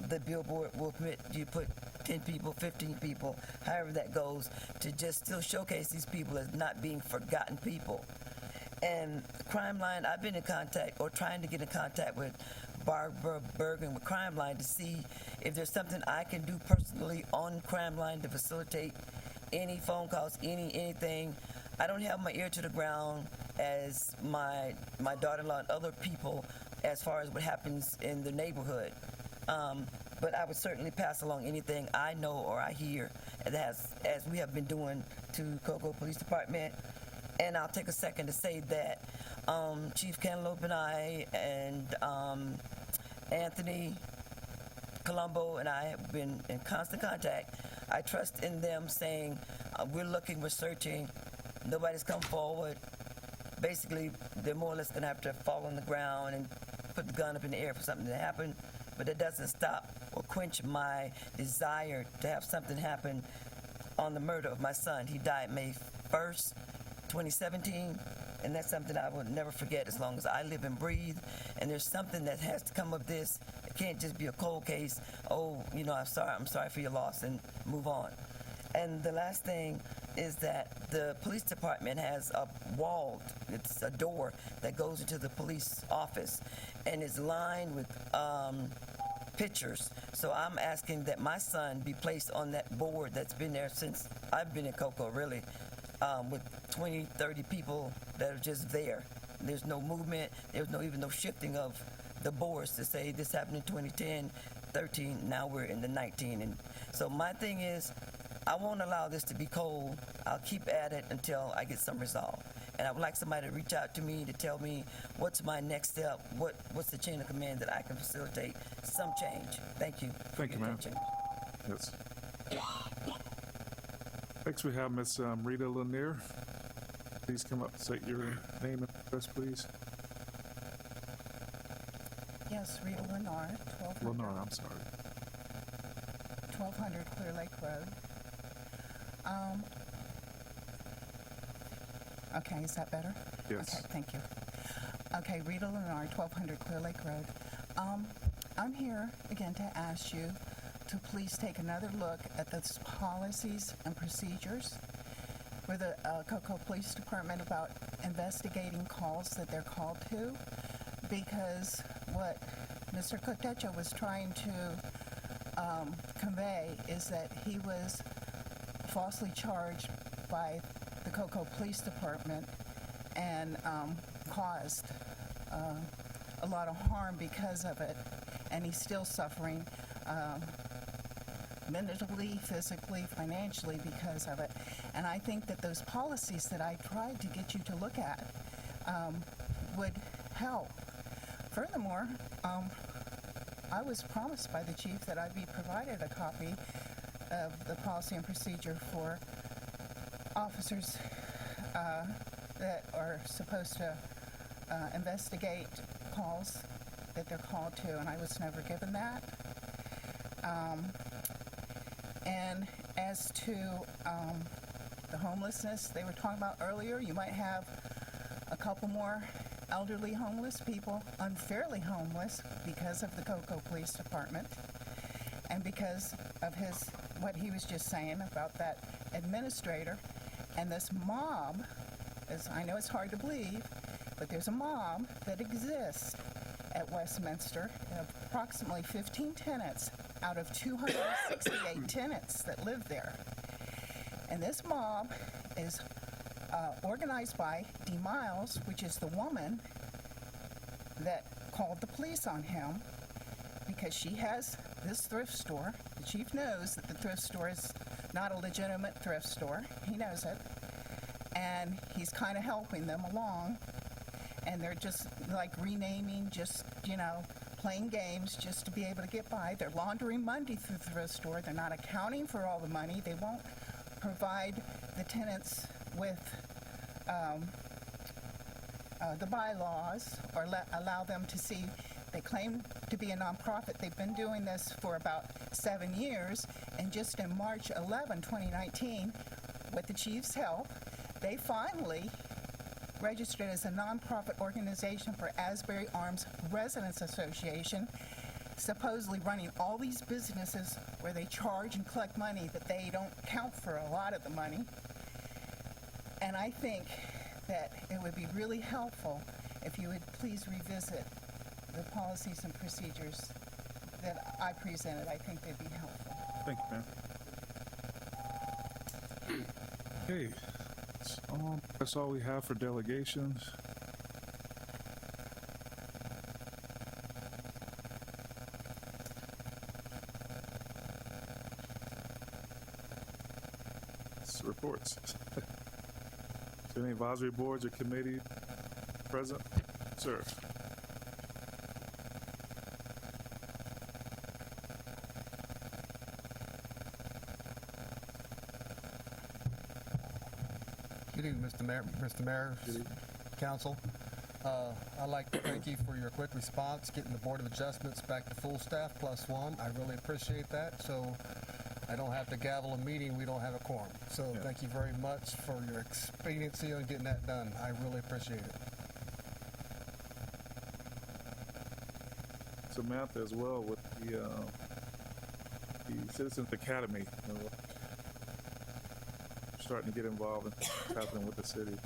R: the billboard will permit. You put 10 people, 15 people, however that goes, to just still showcase these people as not being forgotten people. And Crime Line, I've been in contact or trying to get in contact with Barbara Bergen with Crime Line to see if there's something I can do personally on Crime Line to facilitate any phone calls, anything. I don't have my ear to the ground as my daughter-in-law and other people as far as what happens in the neighborhood. But I would certainly pass along anything I know or I hear as we have been doing to Cocoa Police Department. And I'll take a second to say that Chief Cantaloupe and I and Anthony Colombo and I have been in constant contact. I trust in them saying, we're looking, we're searching, nobody's come forward. Basically, they're more or less going to have to fall on the ground and put the gun up in the air for something to happen. But that doesn't stop or quench my desire to have something happen on the murder of my son. He died May 1st, 2017, and that's something I will never forget as long as I live and breathe. And there's something that has to come of this. It can't just be a cold case. Oh, I'm sorry for your loss, and move on. And the last thing is that the police department has a wall, it's a door that goes into the police office, and is lined with pictures. So I'm asking that my son be placed on that board that's been there since I've been in Cocoa, really, with 20, 30 people that are just there. There's no movement, there's even no shifting of the boards to say this happened in 2010, 13, now we're in the 19. And so my thing is, I won't allow this to be cold. I'll keep at it until I get some resolve. And I would like somebody to reach out to me to tell me what's my next step, what's the chain of command that I can facilitate some change. Thank you.
C: Thank you, ma'am. Yes. Next, we have Ms. Rita Lanier. Please come up and state your name and address, please.
S: Yes, Rita Lanier, 1200 Clear Lake Road. Okay, is that better?
C: Yes.
S: Okay, thank you. Okay, Rita Lanier, 1200 Clear Lake Road. I'm here again to ask you to please take another look at the policies and procedures for the Cocoa Police Department about investigating calls that they're called to, because what Mr. Cotecho was trying to convey is that he was falsely charged by the Cocoa Police Department and caused a lot of harm because of it, and he's still suffering mentally, physically, financially because of it. And I think that those policies that I tried to get you to look at would help. Furthermore, I was promised by the chief that I'd be provided a copy of the policy and procedure for officers that are supposed to investigate calls that they're called to, and I was never given that. And as to the homelessness they were talking about earlier, you might have a couple more elderly homeless people, unfairly homeless because of the Cocoa Police Department and because of what he was just saying about that administrator and this mob. As I know it's hard to believe, but there's a mob that exists at Westminster, approximately 15 tenants out of 268 tenants that live there. And this mob is organized by Dee Miles, which is the woman that called the police on him because she has this thrift store. The chief knows that the thrift store is not a legitimate thrift store. He knows it. And he's kind of helping them along. And they're just like renaming, playing games just to be able to get by. They're laundering money through the thrift store. They're not accounting for all the money. They won't provide the tenants with the bylaws or allow them to see. They claim to be a nonprofit. They've been doing this for about 7 years, and just in March 11, 2019, with the chief's help, they finally registered as a nonprofit organization for Asbury Arms Residents Association, supposedly running all these businesses where they charge and collect money that they don't count for a lot of the money. And I think that it would be really helpful if you would please revisit the policies and procedures that I presented. I think they'd be helpful.
C: Thank you, ma'am. Okay, that's all we have for delegations. Reports. Is there any advisory boards or committee present? Sir.
T: Good evening, Mr. Mayor, Council. I'd like to thank you for your quick response, getting the Board of Adjustments back to full staff +1. I really appreciate that. So I don't have to gavel a meeting, we don't have a quorum. So thank you very much for your expediency on getting that done. I really appreciate it.
C: Samantha as well with the Citizens Academy. Starting to get involved in what's happening with the city.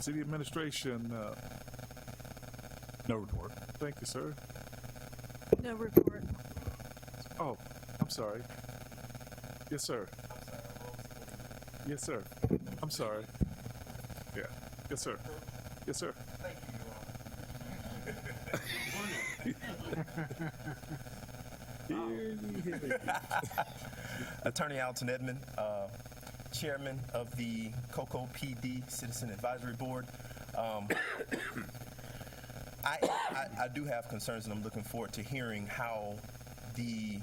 C: City administration.
U: No report.
C: Thank you, sir.
D: No report.
C: Oh, I'm sorry. Yes, sir. Yes, sir. I'm sorry. Yeah. Yes, sir. Yes, sir.
V: Attorney Alton Edmond, Chairman of the COCO PD Citizen Advisory Board. I do have concerns, and I'm looking forward to hearing how the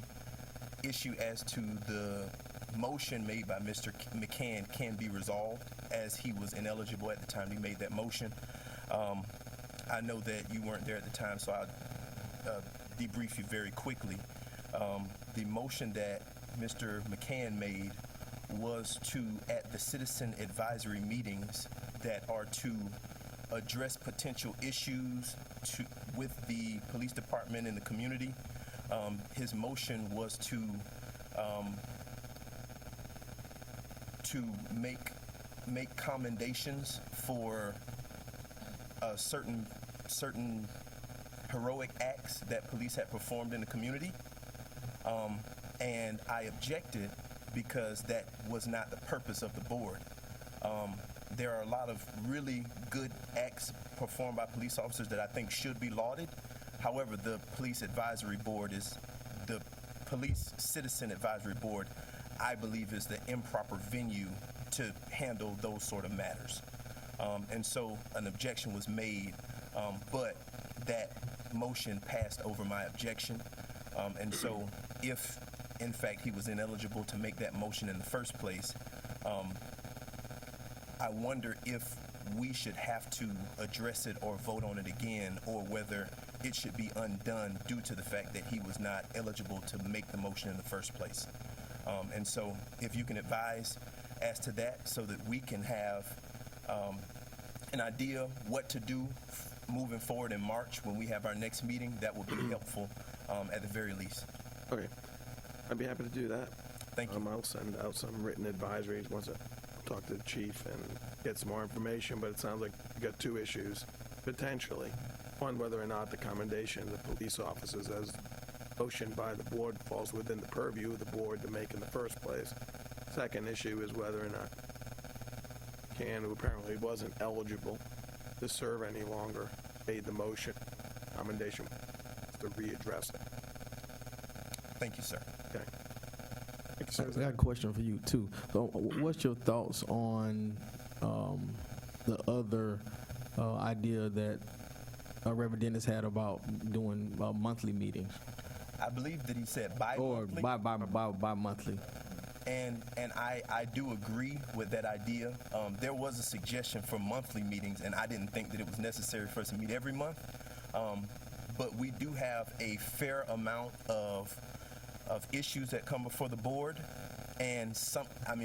V: issue as to the motion made by Mr. McCann can be resolved, as he was ineligible at the time he made that motion. I know that you weren't there at the time, so I'll debrief you very quickly. The motion that Mr. McCann made was to, at the citizen advisory meetings that are to address potential issues with the police department and the community, his motion was to make commendations for certain heroic acts that police had performed in the community. And I objected because that was not the purpose of the board. There are a lot of really good acts performed by police officers that I think should be lauded. However, the police advisory board is the police citizen advisory board, I believe, is the improper venue to handle those sort of matters. And so an objection was made, but that motion passed over my objection. And so if, in fact, he was ineligible to make that motion in the first place, I wonder if we should have to address it or vote on it again, or whether it should be undone due to the fact that he was not eligible to make the motion in the first place. And so if you can advise as to that, so that we can have an idea what to do moving forward in March when we have our next meeting, that would be helpful at the very least.
P: Okay. I'd be happy to do that.
V: Thank you.
P: I'll send out some written advisories once I talk to the chief and get some more information, but it sounds like you got two issues, potentially. One, whether or not the commendation of the police officers as motioned by the board falls within the purview of the board to make in the first place. Second issue is whether or not Can, who apparently wasn't eligible to serve any longer, made the motion, commendation, to readdress it.
V: Thank you, sir.
P: Okay.
O: I got a question for you too. So, what's your thoughts on the other idea that Reverend Dennis had about doing monthly meetings?
V: I believe that he said bi-monthly.
O: Or bi-monthly.
V: And I do agree with that idea. There was a suggestion for monthly meetings, and I didn't think that it was necessary for us to meet every month. But we do have a fair amount of issues that come before the board, and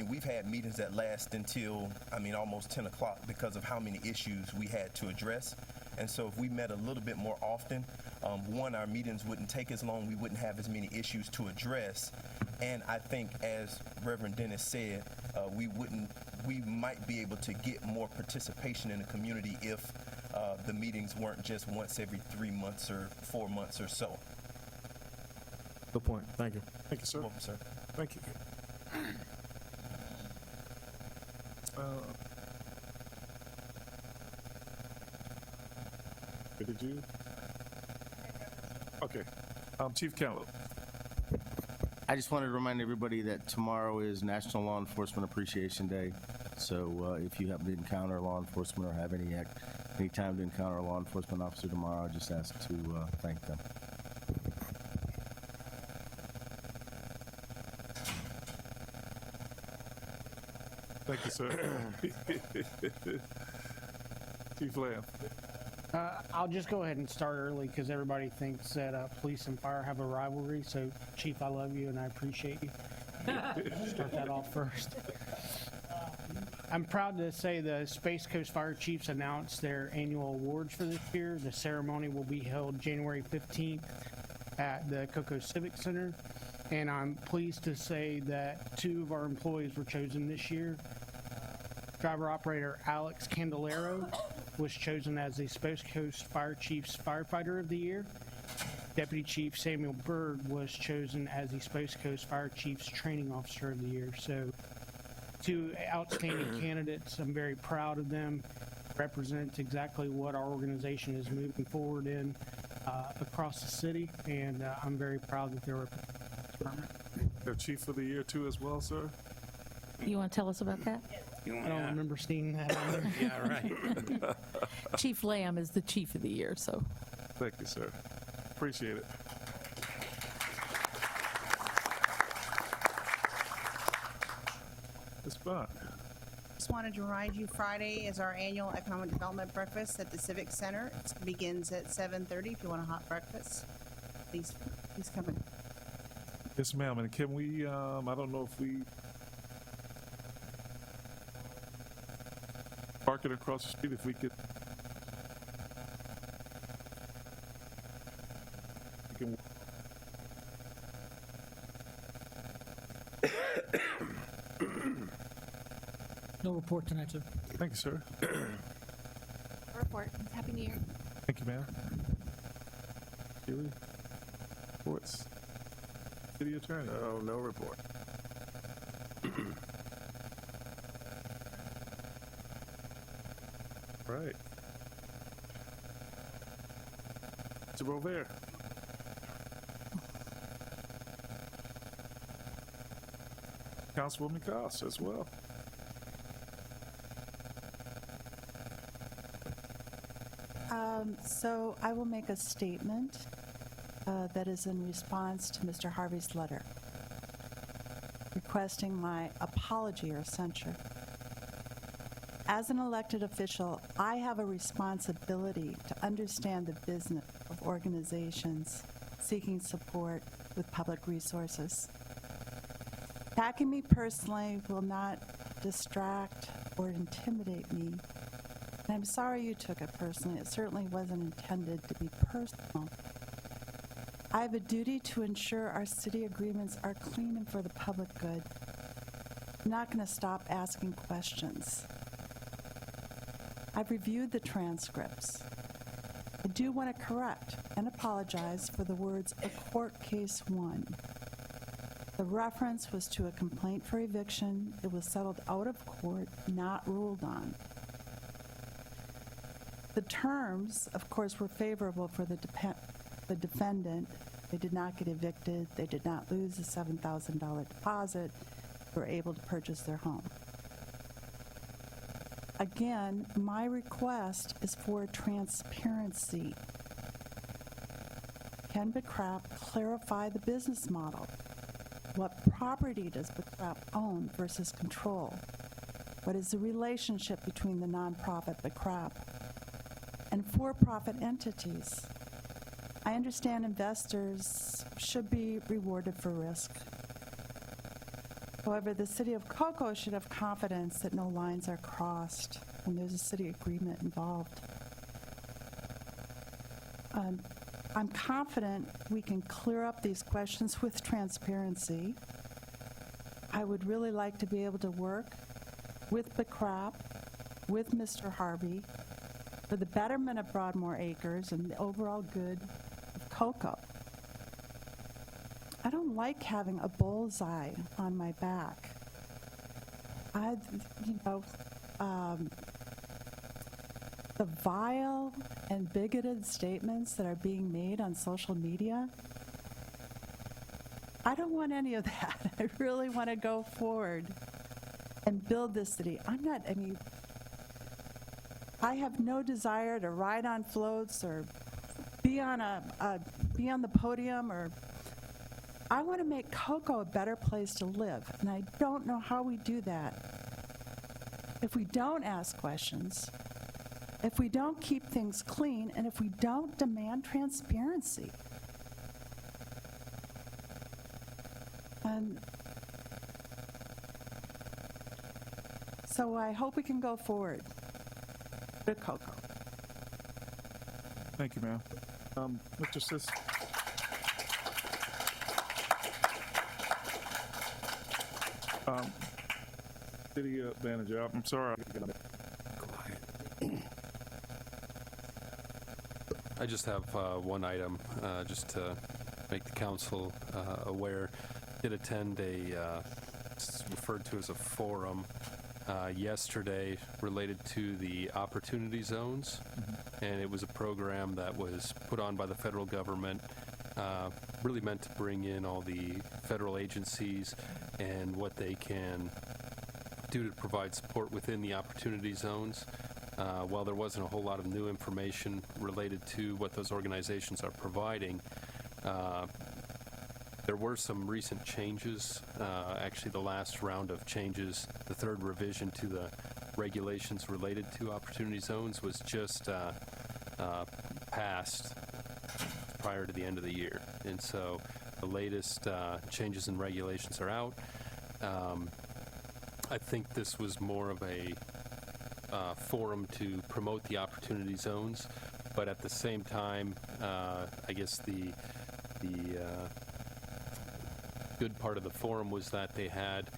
V: we've had meetings that last until almost 10 o'clock because of how many issues we had to address. And so if we met a little bit more often, one, our meetings wouldn't take as long, we wouldn't have as many issues to address, and I think, as Reverend Dennis said, we might be able to get more participation in the community if the meetings weren't just once every 3 months or 4 months or so.
O: Good point. Thank you.
C: Thank you, sir.
V: Welcome, sir.
C: Thank you. Did you? Okay. Chief Cantaloupe.
A: I just wanted to remind everybody that tomorrow is National Law Enforcement Appreciation Day. So if you happen to encounter law enforcement or have any time to encounter a law enforcement officer tomorrow, I just ask to thank them.
C: Thank you, sir. Chief Lamb.
U: I'll just go ahead and start early because everybody thinks that police and fire have a rivalry. So, Chief, I love you and I appreciate you. Start that off first. I'm proud to say the Space Coast Fire Chiefs announced their annual awards for this year. The ceremony will be held January 15th at the Cocoa Civic Center. And I'm pleased to say that 2 of our employees were chosen this year. Driver-operator Alex Candelero was chosen as the Space Coast Fire Chief's Firefighter of the Year. Deputy Chief Samuel Bird was chosen as the Space Coast Fire Chief's Training Officer of the Year. So, 2 outstanding candidates. I'm very proud of them. Represents exactly what our organization is moving forward in across the city, and I'm very proud that they're
C: Their Chief of the Year, too, as well, sir?
I: You want to tell us about that?
U: I don't remember seeing that on there.
C: Yeah, right.
I: Chief Lamb is the Chief of the Year, so.
C: Thank you, sir. Appreciate it. It's fun.
W: Just wanted to remind you, Friday is our annual Economic Development Breakfast at the Civic Center. It begins at 7:30 if you want a hot breakfast. Please come in.
C: Yes, ma'am. And can we, I don't know if we park it across the street, if we could. We can.
Q: No report tonight, sir.
C: Thank you, sir.
D: Report. Happy New Year.
C: Thank you, ma'am. Julie? Reports? City Attorney?
P: Oh, no report.
C: Right. Mr. Bovair. Councilwoman Cost as well.
F: So I will make a statement that is in response to Mr. Harvey's letter, requesting my apology or censure. As an elected official, I have a responsibility to understand the business of organizations seeking support with public resources. Attacking me personally will not distract or intimidate me. And I'm sorry you took it personally. It certainly wasn't intended to be personal. I have a duty to ensure our city agreements are clean and for the public good. I'm not going to stop asking questions. I've reviewed the transcripts. I do want to correct and apologize for the words "a court case won." The reference was to a complaint for eviction. It was settled out of court, not ruled on. The terms, of course, were favorable for the defendant. They did not get evicted. They did not lose the $7,000 deposit. They were able to purchase their home. Again, my request is for transparency. Can BCRAP clarify the business model? What property does BCRAP own versus control? What is the relationship between the nonprofit BCRAP and for-profit entities? I understand investors should be rewarded for risk. However, the City of Cocoa should have confidence that no lines are crossed when there's a city agreement involved. I'm confident we can clear up these questions with transparency. I would really like to be able to work with BCRAP, with Mr. Harvey, for the betterment of Broadmoor Acres and the overall good of Cocoa. I don't like having a bullseye on my back. The vile and bigoted statements that are being made on social media, I don't want any of that. I really want to go forward and build this city. I have no desire to ride on floats or be on the podium, or I want to make Cocoa a better place to live, and I don't know how we do that if we don't ask questions, if we don't keep things clean, and if we don't demand transparency. And so I hope we can go forward with Cocoa.
C: Thank you, ma'am. Mr. Sis. City manager, I'm sorry.
B: I just have one item, just to make the council aware. Did attend it's referred to as a forum yesterday related to the opportunity zones, and it was a program that was put on by the federal government, really meant to bring in all the federal agencies and what they can do to provide support within the opportunity zones. While there wasn't a whole lot of new information related to what those organizations are providing, there were some recent changes. Actually, the last round of changes, the third revision to the regulations related to opportunity zones, was just passed prior to the end of the year. And so the latest changes in regulations are out. I think this was more of a forum to promote the opportunity zones, but at the same time, I guess the good part of the forum was that they had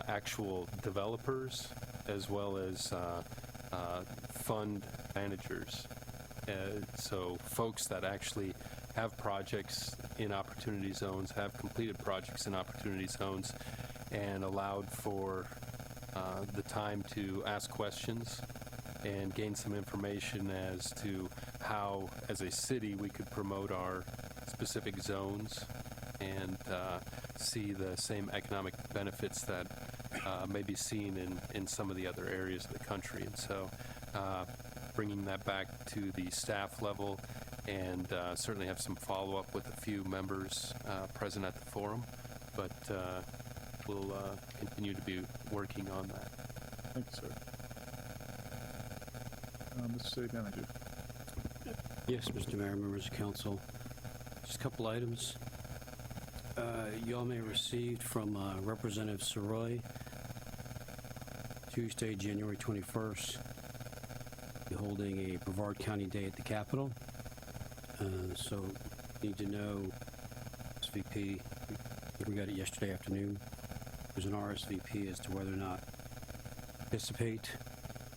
B: actual developers as well as fund managers. So folks that actually have projects in opportunity zones, have completed projects in opportunity zones, and allowed for the time to ask questions and gain some information as to how, as a city, we could promote our specific zones and see the same economic benefits that may be seen in some of the other areas of the country. And so bringing that back to the staff level, and certainly have some follow-up with a few members present at the forum, but we'll continue to be working on that.
C: Thank you, sir. Mr. City Manager.
G: Yes, Mr. Mayor, members of council. Just a couple items. You all may have received from Representative Soroy Tuesday, January 21st, be holding a Brevard County Day at the Capitol. So you need to know SVP, we got it yesterday afternoon. There's an RSVP as to whether or not to participate.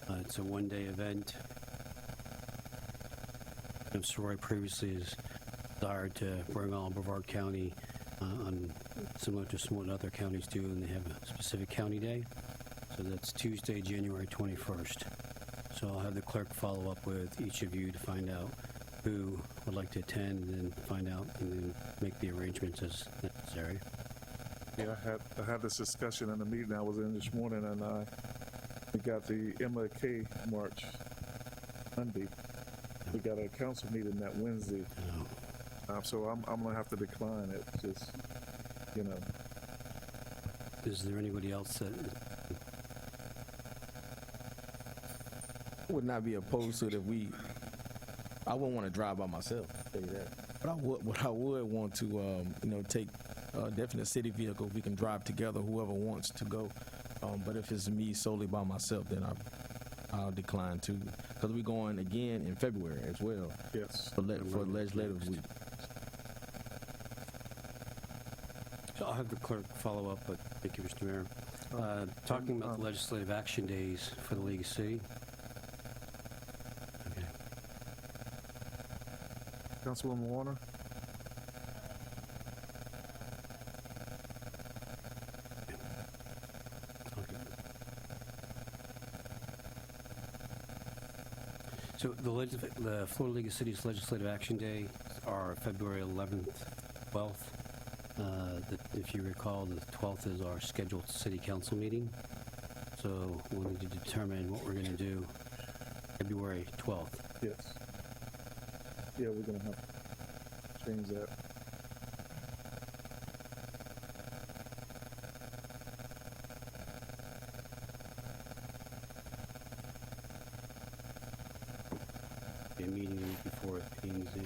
G: It's a one-day event. Soroy previously has desired to bring on Brevard County similar to some other counties do, and they have a specific county day. So that's Tuesday, January 21st. So I'll have the clerk follow up with each of you to find out who would like to attend, and then find out and then make the arrangements as necessary.
C: Yeah, I had this discussion in the meeting I was in this morning, and we got the MLK March Monday. We got a council meeting that Wednesday. So I'm going to have to decline it, just, you know.
G: Is there anybody else that...
O: I would not be opposed to it if I wouldn't want to drive by myself, I'll tell you that. But I would want to, take definitely a city vehicle. We can drive together, whoever wants to go. But if it's me solely by myself, then I'll decline to, because we're going again in February as well.
C: Yes.
O: For legislative week.
G: So I'll have the clerk follow up, but thank you, Mr. Mayor. Talking about the legislative action days for the League of City. Okay.
C: Councilwoman Warner?
G: So the Florida League of Cities Legislative Action Day are February 11th, 12th. If you recall, the 12th is our scheduled city council meeting. So we need to determine what we're going to do February 12th.
C: Yes. Yeah, we're going to have to change that.
G: A meeting the week before P&Z.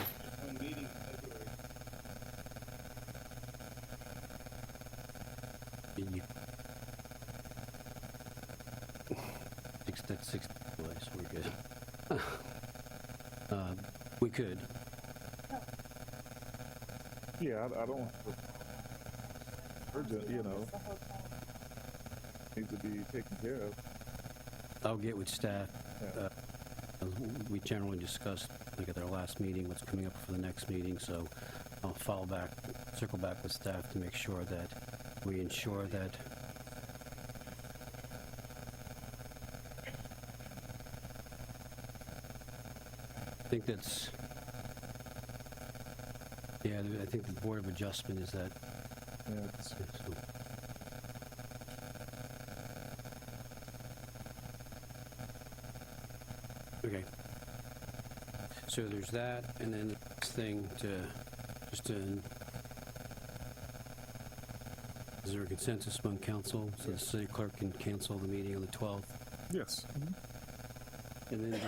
G: That's 6 away, so we're good. We could.
C: Yeah, I don't urgent, needs to be taken care of.
G: I'll get with staff. We generally discussed, like at our last meeting, what's coming up for the next meeting, so I'll circle back with staff to make sure that we ensure that I think that's, yeah, I think the Board of Adjustment is that. Okay. So there's that, and then the next thing is there a consensus among council so the city clerk can cancel the meeting on the 12th?
C: Yes.
G: And then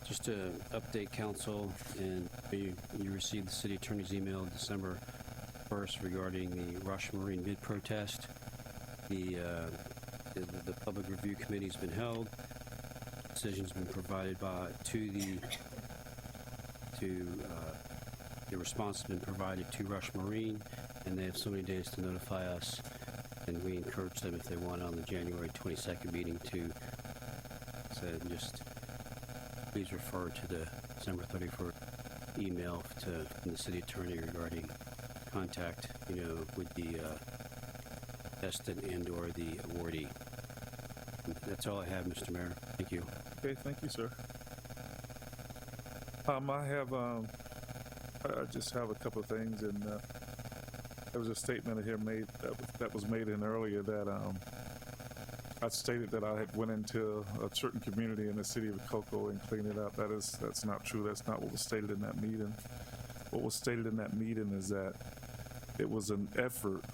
G: just to update council, and you received the city attorney's email December 1st regarding the Rush Marine bid protest. The public review committee's been held. Decision's been provided the response has been provided to Rush Marine, and they have so many days to notify us, and we encourage them if they want on the January 22nd meeting to just please refer to the December 31st email from the city attorney regarding contact, with the contestant and/or the awardee. That's all I have, Mr. Mayor. Thank you.
C: Okay, thank you, sir. I just have a couple of things, and there was a statement here made that was made in earlier that I stated that I had went into a certain community in the city of Cocoa and cleaned it up. That's not true. That's not what was stated in that meeting. What was stated in that meeting is that it was an effort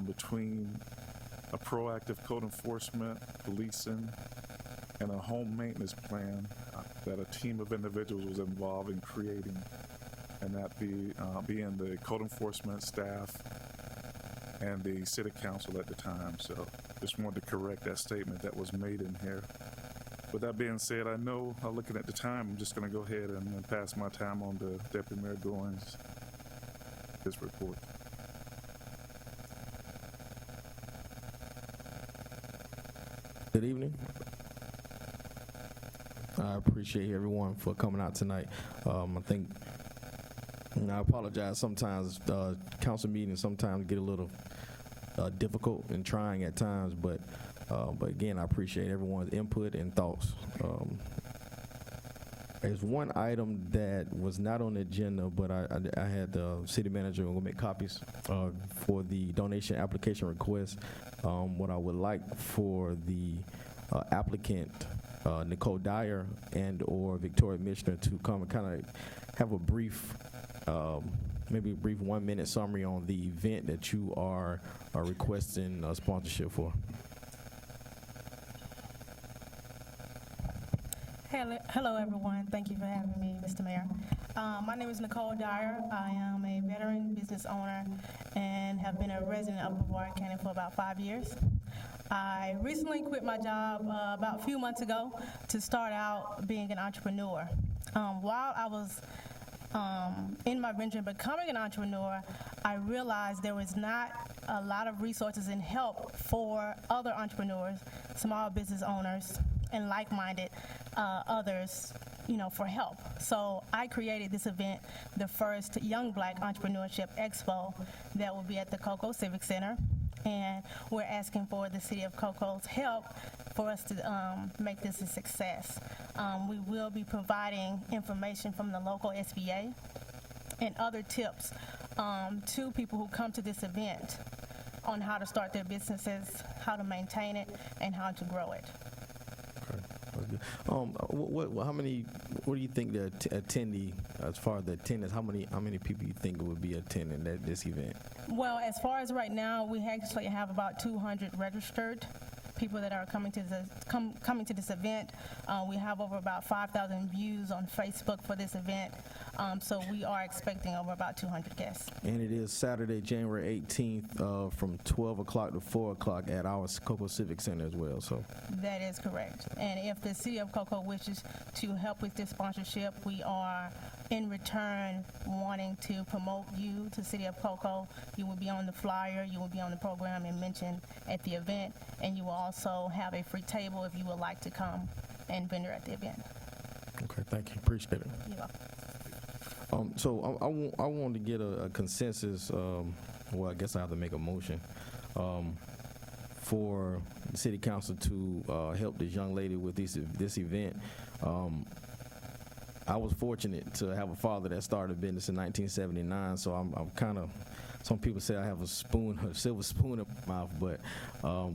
C: between a proactive code enforcement, policing, and a home maintenance plan that a team of individuals was involved in creating, and that being the code enforcement staff and the city council at the time. So just wanted to correct that statement that was made in here. With that being said, I know, looking at the time, I'm just going to go ahead and pass my time on to Deputy Mayor Goins, his report.
O: Good evening. I appreciate everyone for coming out tonight. I apologize. Sometimes council meetings sometimes get a little difficult and trying at times, but again, I appreciate everyone's input and thoughts. There's one item that was not on the agenda, but I had the city manager go make copies for the donation application request. What I would like for the applicant, Nicole Dyer and/or Victoria Michener, to come and kind of have a brief, maybe a brief 1-minute summary on the event that you are requesting sponsorship for.
H: Hello, everyone. Thank you for having me, Mr. Mayor. My name is Nicole Dyer. I am a veteran business owner and have been a resident of Brevard County for about 5 years. I recently quit my job about a few months ago to start out being an entrepreneur. While I was in my venture becoming an entrepreneur, I realized there was not a lot of resources and help for other entrepreneurs, small business owners, and like-minded others for help. So I created this event, the first Young Black Entrepreneurship Expo that will be at the Cocoa Civic Center. And we're asking for the City of Cocoa's help for us to make this a success. We will be providing information from the local SBA and other tips to people who come to this event on how to start their businesses, how to maintain it, and how to grow it.
O: What do you think the attendee, as far as the attendance, how many people you think would be attending this event?
H: Well, as far as right now, we actually have about 200 registered people that are coming to this event. We have over about 5,000 views on Facebook for this event. So we are expecting over about 200 guests.
O: And it is Saturday, January 18th, from 12 o'clock to 4 o'clock at our Cocoa Civic Center as well. So
H: that is correct. And if the City of Cocoa wishes to help with this sponsorship, we are in return wanting to promote you to City of Cocoa. You will be on the flyer, you will be on the program and mentioned at the event, and you will also have a free table if you would like to come and vendor at the event.
O: Okay, thank you. Appreciate it.
H: You're welcome.
O: So I want to get a consensus. Well, I guess I have to make a motion for the City Council to help this young lady with this event. I was fortunate to have a father that started a business in 1979, so I'm kind of. Some people say I have a silver spoon in my mouth, but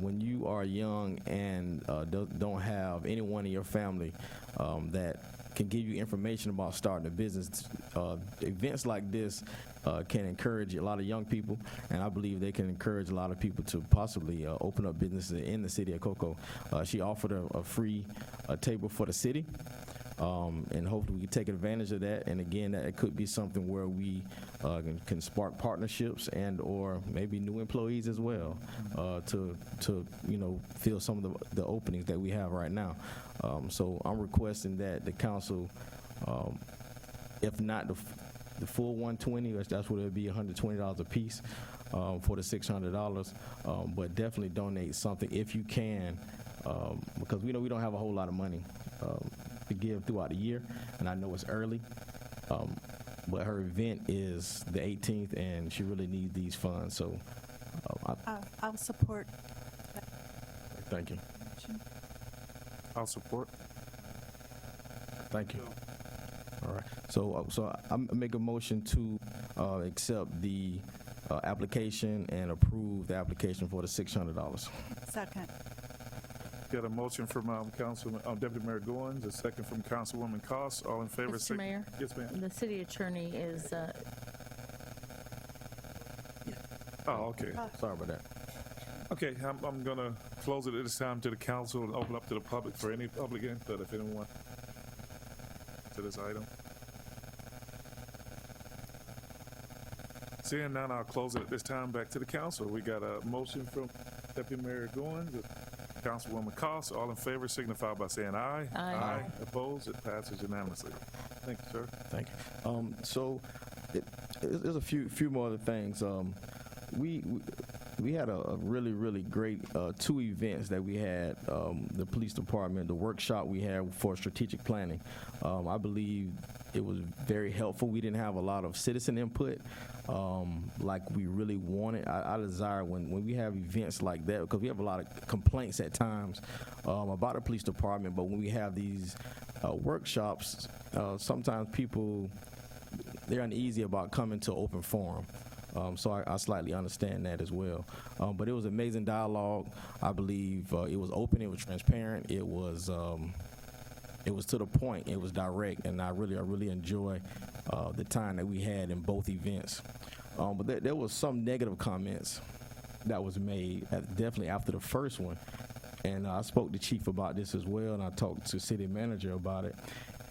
O: when you are young and don't have anyone in your family that can give you information about starting a business, events like this can encourage a lot of young people, and I believe they can encourage a lot of people to possibly open up businesses in the city of Cocoa. She offered a free table for the city. And hopefully we can take advantage of that. And again, that it could be something where we can spark partnerships and or maybe new employees as well to fill some of the openings that we have right now. So I'm requesting that the council, if not the full 120, that's what it would be, $120 a piece for the $600, but definitely donate something if you can, because we don't have a whole lot of money to give throughout the year, and I know it's early, but her event is the 18th, and she really needs these funds. So
F: I'll support.
O: Thank you.
C: I'll support.
O: Thank you. All right. So I make a motion to accept the application and approve the application for the $600.
F: Second.
C: Got a motion from Deputy Mayor Goins, a second from Councilwoman Cost. All in favor?
I: Mr. Mayor?
C: Yes, ma'am.
I: The city attorney is...
C: Oh, okay.
O: Sorry about that.
C: Okay, I'm going to close it at this time to the council and open up to the public for any public input, if anyone, to this item. Seeing none, I'll close it at this time. Back to the council. We got a motion from Deputy Mayor Goins, Councilwoman Cost. All in favor signify by saying aye.
I: Aye.
C: Opposed? It passes unanimously. Thank you, sir.
O: Thank you. So there's a few more other things. We had a really great 2 events that we had. The police department, the workshop we had for strategic planning. I believe it was very helpful. We didn't have a lot of citizen input like we really wanted. I desire when we have events like that, because we have a lot of complaints at times about the police department, but when we have these workshops, sometimes people, they're uneasy about coming to open forum. So I slightly understand that as well. But it was amazing dialogue. I believe it was open, it was transparent, it was to the point, it was direct, and I really enjoy the time that we had in both events. But there was some negative comments that was made, definitely after the first one. And I spoke to Chief about this as well, and I talked to City Manager about it.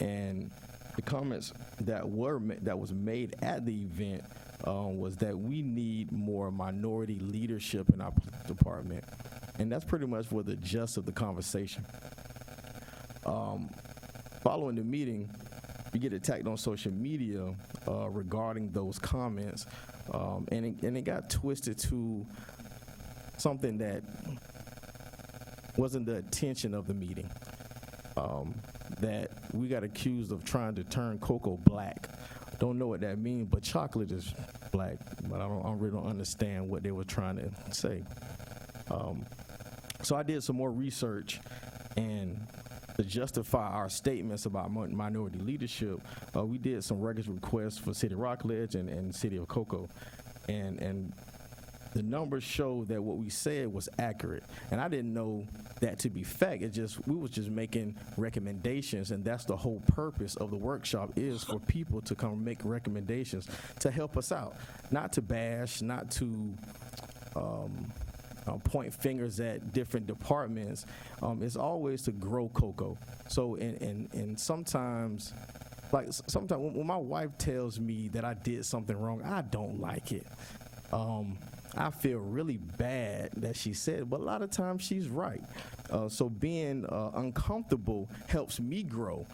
O: And the comments that was made at the event was that we need more minority leadership in our police department. And that's pretty much for the gist of the conversation. Following the meeting, we get attacked on social media regarding those comments, and it got twisted to something that wasn't the intention of the meeting. That we got accused of trying to turn cocoa black. Don't know what that means, but chocolate is black. But I really don't understand what they were trying to say. So I did some more research, and to justify our statements about minority leadership, we did some records requests for City of Rockledge and City of Cocoa, and the numbers show that what we said was accurate. And I didn't know that to be fact. We was just making recommendations, and that's the whole purpose of the workshop, is for people to come make recommendations to help us out, not to bash, not to point fingers at different departments. It's always to grow cocoa. So, and sometimes, when my wife tells me that I did something wrong, I don't like it. I feel really bad that she said it, but a lot of times she's right. So being uncomfortable helps me grow.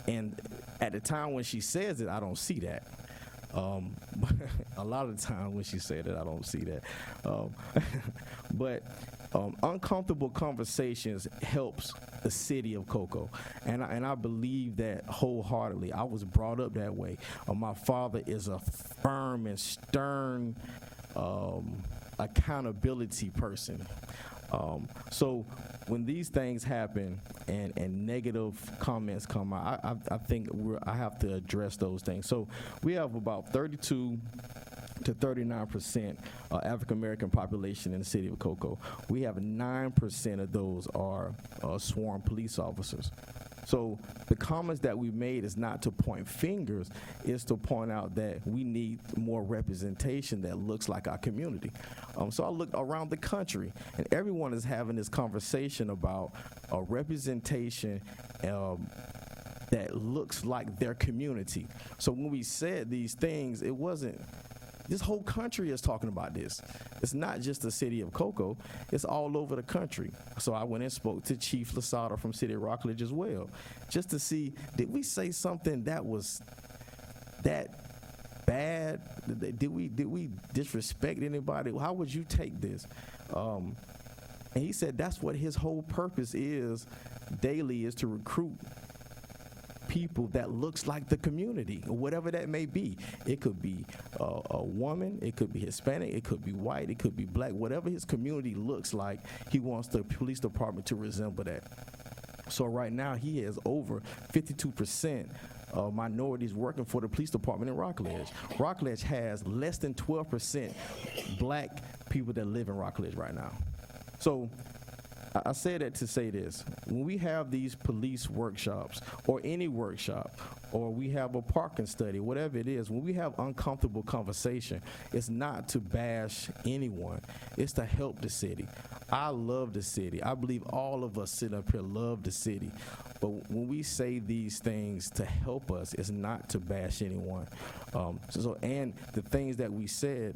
O: And at the time when she says it, I don't see that. A lot of the time when she said it, I don't see that. But uncomfortable conversations helps the city of Cocoa, and I believe that wholeheartedly. I was brought up that way. My father is a firm and stern accountability person. So when these things happen and negative comments come out, I think I have to address those things. So we have about 32 to 39% African American population in the city of Cocoa. We have 9% of those are sworn police officers. So the comments that we made is not to point fingers, it's to point out that we need more representation that looks like our community. So I looked around the country, and everyone is having this conversation about a representation that looks like their community. So when we said these things, it wasn't, this whole country is talking about this. It's not just the city of Cocoa, it's all over the country. So I went and spoke to Chief Lasada from City of Rockledge as well, just to see, did we say something that was that bad? Did we disrespect anybody? How would you take this? And he said that's what his whole purpose is daily, is to recruit people that looks like the community, or whatever that may be. It could be a woman, it could be Hispanic, it could be white, it could be black. Whatever his community looks like, he wants the police department to resemble that. So right now, he has over 52% of minorities working for the police department in Rockledge. Rockledge has less than 12% black people that live in Rockledge right now. So I say that to say this: when we have these police workshops, or any workshop, or we have a parking study, whatever it is, when we have uncomfortable conversation, it's not to bash anyone, it's to help the city. I love the city. I believe all of us sitting up here love the city. But when we say these things to help us, it's not to bash anyone. And the things that we said,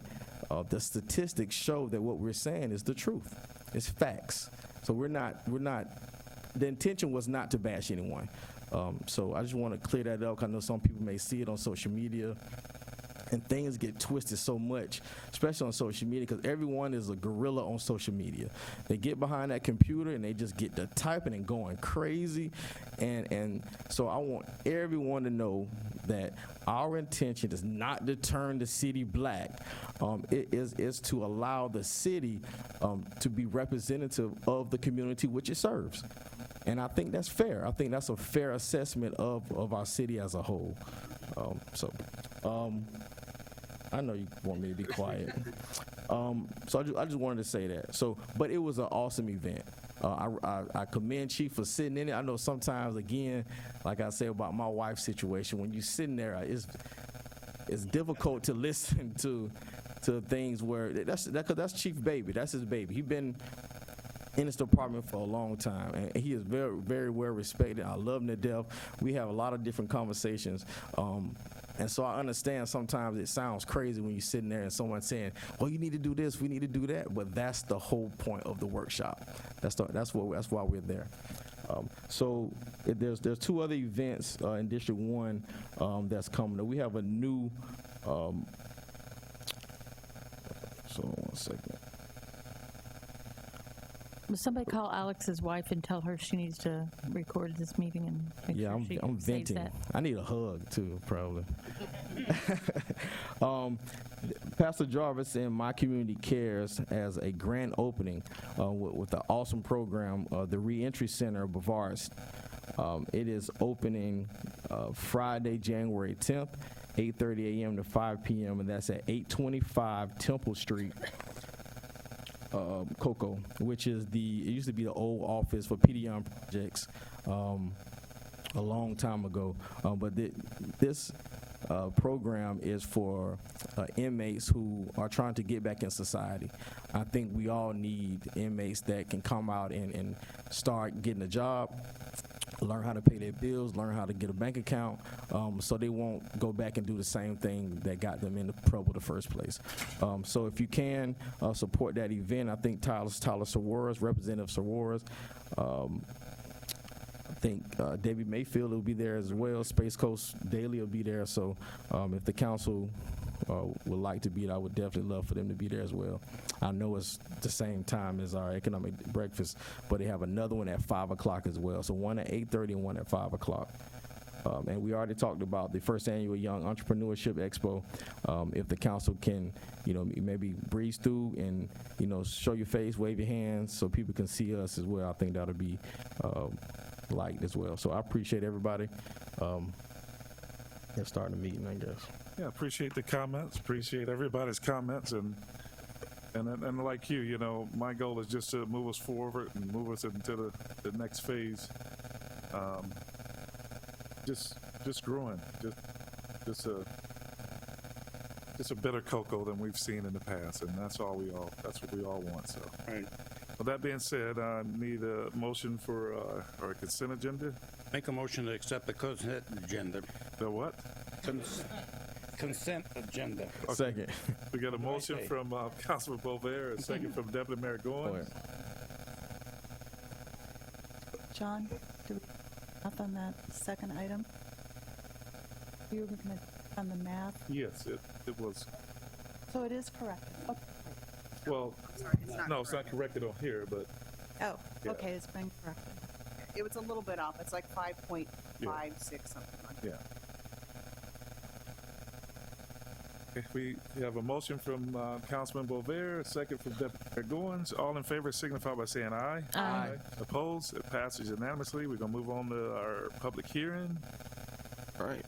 O: the statistics show that what we're saying is the truth. It's facts. So we're not, the intention was not to bash anyone. So I just want to clear that up. I know some people may see it on social media, and things get twisted so much, especially on social media, because everyone is a gorilla on social media. They get behind that computer and they just get to typing and going crazy. And so I want everyone to know that our intention is not to turn the city black. It is to allow the city to be representative of the community which it serves. And I think that's fair. I think that's a fair assessment of our city as a whole. I know you want me to be quiet. So I just wanted to say that. So, but it was an awesome event. I commend Chief for sitting in it. I know sometimes, again, like I said about my wife's situation, when you're sitting there, it's difficult to listen to things where that's Chief baby. That's his baby. He's been in this department for a long time, and he is very, very well respected. I love him to death. We have a lot of different conversations. And so I understand sometimes it sounds crazy when you're sitting there and someone's saying, well, you need to do this, we need to do that. But that's the whole point of the workshop. That's why we're there. So there's two other events in District 1 that's coming. We have a new, so one second.
I: Will somebody call Alex's wife and tell her she needs to record this meeting and make
O: Yeah,
I: sure she
O: I'm
I: saves
O: venting.
I: that?
O: I need a hug too, probably. Pastor Jarvis in My Community Cares has a grand opening with the awesome program, the Reentry Center of Brevard. It is opening Friday, January 10th, 8:30 a.m. to 5 p.m., and that's at 825 Temple Street, Cocoa, which is it used to be the old office for PDM projects a long time ago. But this program is for inmates who are trying to get back in society. I think we all need inmates that can come out and start getting a job, learn how to pay their bills, learn how to get a bank account, so they won't go back and do the same thing that got them into trouble in the first place. So if you can support that event, I think Tyler Sawaras, Representative Sawaras, I think David Mayfield will be there as well. Space Coast Daily will be there. So if the council would like to be there, I would definitely love for them to be there as well. I know it's the same time as our economic breakfast, but they have another one at 5 o'clock as well. So one at 8:30 and one at 5 o'clock. And we already talked about the first annual Young Entrepreneurship Expo. If the council can, maybe breeze through and, show your face, wave your hands so people can see us as well, I think that'll be liked as well. So I appreciate everybody. Let's start the meeting, I guess.
C: Yeah, appreciate the comments. Appreciate everybody's comments, and like you, my goal is just to move us forward and move us into the next phase. Just growing, just a better cocoa than we've seen in the past, and that's what we all want. So,
E: Right.
C: With that being said, I need a motion for our consent agenda.
E: Make a motion to accept the consent agenda.
C: The what?
E: Consent agenda.
C: Okay.
O: Second.
C: We got a motion from Councilman Bovair, a second from Deputy Mayor Goins.
F: John, do we math on that second item? You were going to on the math?
C: Yes, it was.
F: So it is correct. Okay.
C: Well,
S: Sorry, it's not
C: no, it's not corrected on here, but
F: Oh,
C: Yeah.
F: okay, it's been corrected.
S: It was a little bit off. It's like 5.56, something like that.
C: yeah. Okay, we have a motion from Councilman Bovair, a second from Deputy Mayor Goins. All in favor signify by saying aye.
I: Aye.
C: Opposed? It passes unanimously. We're going to move on to our public hearing.
P: All right.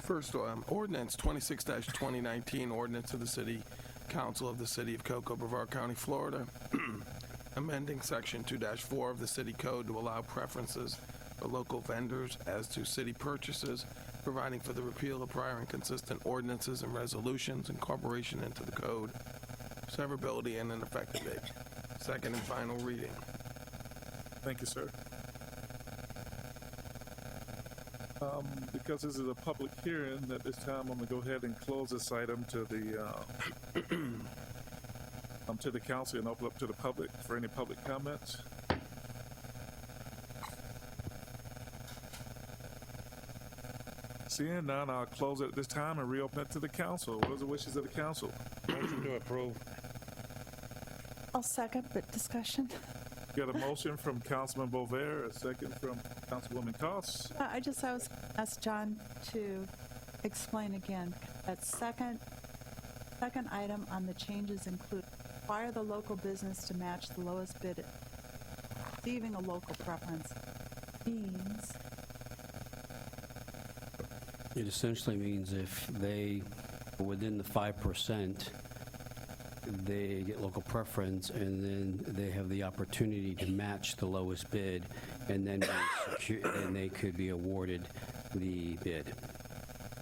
P: First, ordinance 26-2019, ordinance of the City Council of the City of Cocoa, Brevard County, Florida, amending Section 2-4 of the City Code to allow preferences for local vendors as to city purchases, providing for the repeal of prior inconsistent ordinances and resolutions, incorporation into the code, severability, and an effective date. Second and final reading.
C: Thank you, sir. Because this is a public hearing, at this time, I'm going to go ahead and close this item to the council and open up to the public for any public comments. Seeing none, I'll close it at this time and reopen it to the council. What are the wishes of the council?
E: Motion to approve.
F: I'll second, but discussion.
C: Got a motion from Councilman Bovair, a second from Councilwoman Costs.
F: I was asked John to explain again. That second item on the changes include require the local business to match the lowest bid, receiving a local preference means.
G: It essentially means if they are within the 5%, they get local preference, and then they have the opportunity to match the lowest bid, and then they could be awarded the bid.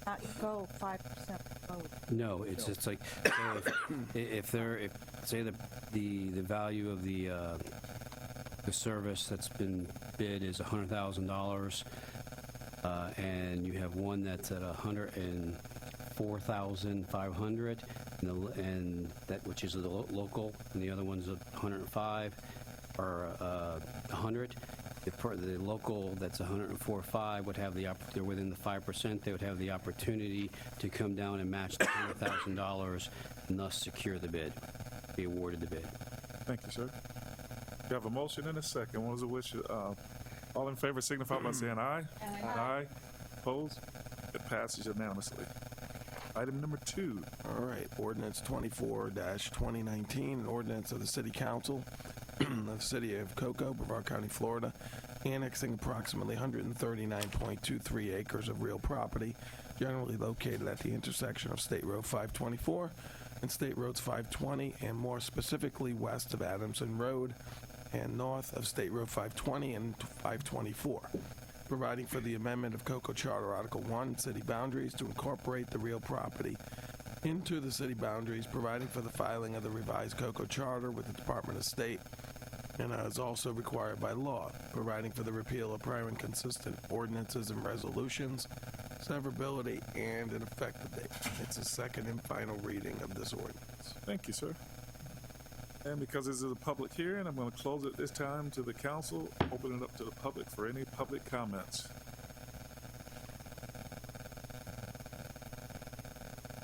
F: Not go 5% vote.
G: No, it's like so if say the value of the service that's been bid is $100,000, and you have one that's at $104,500, and that which is the local, and the other one's at 105 or 100. The local that's 104.5 would have they're within the 5%. They would have the opportunity to come down and match the $100,000 and thus secure the bid, be awarded the bid.
C: Thank you, sir. You have a motion and a second. What is the wish? All in favor signify by saying aye. Aye. Opposed? It passes unanimously. Item number 2.
P: All right, ordinance 24-2019, an ordinance of the City Council of the City of Cocoa, Brevard County, Florida, annexing approximately 139.23 acres of real property generally located at the intersection of State Road 524 and State Roads 520, and more specifically west of Adamson Road and north of State Road 520 and 524. Providing for the amendment of Cocoa Charter Article 1, City Boundaries, to incorporate the real property into the city boundaries, providing for the filing of the revised Cocoa Charter with the Department of State, and as also required by law, providing for the repeal of prior inconsistent ordinances and resolutions, severability, and an effective date. It's a second and final reading of this ordinance.
C: Thank you, sir. And because this is a public hearing, I'm going to close it this time to the council, open it up to the public for any public comments.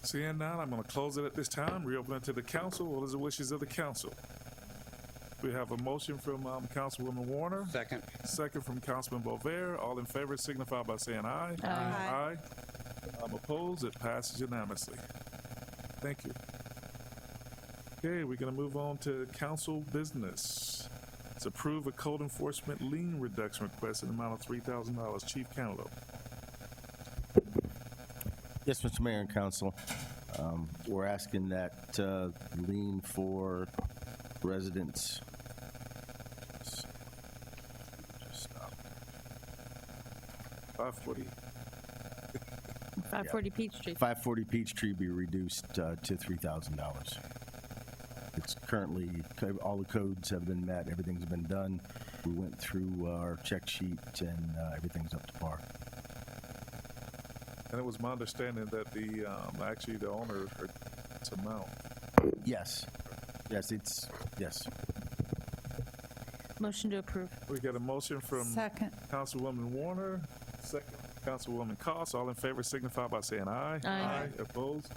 C: Seeing none, I'm going to close it at this time, reopen it to the council. What is the wishes of the council? We have a motion from Councilwoman Warner.
E: Second.
C: Second from Councilman Bovair. All in favor signify by saying aye.
F: Aye.
C: Opposed? It passes unanimously. Thank you. Okay, we're going to move on to council business. Let's approve a code enforcement lien reduction request in the amount of $3,000. Chief Cantaloupe.
A: Yes, Mr. Mayor and Council. We're asking that lien for residents. Just stop.
C: 540.
I: 540 Peachtree.
A: 540 Peachtree be reduced to $3,000. It's currently, all the codes have been met, everything's been done. We went through our check sheet and everything's up to par.
C: And it was my understanding that the actually the owner heard its amount.
A: Yes. Yes.
I: Motion to approve.
C: We got a motion from
F: Second.
C: Councilwoman Warner, second Councilwoman Cost. All in favor signify by saying aye.
I: Aye.
C: Opposed?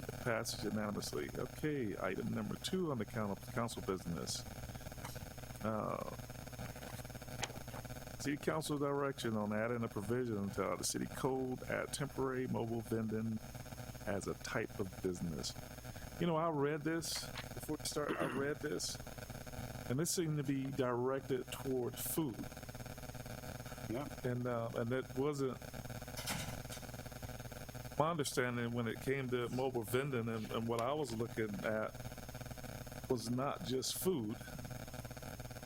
C: It passes unanimously. Okay, item number 2 on the council business. City Council direction on adding a provision to the city code, add temporary mobile vending as a type of business. You know, I read this before we start. I read this, and this seemed to be directed toward food.
E: Yeah.
C: And that wasn't my understanding when it came to mobile vending, and what I was looking at was not just food.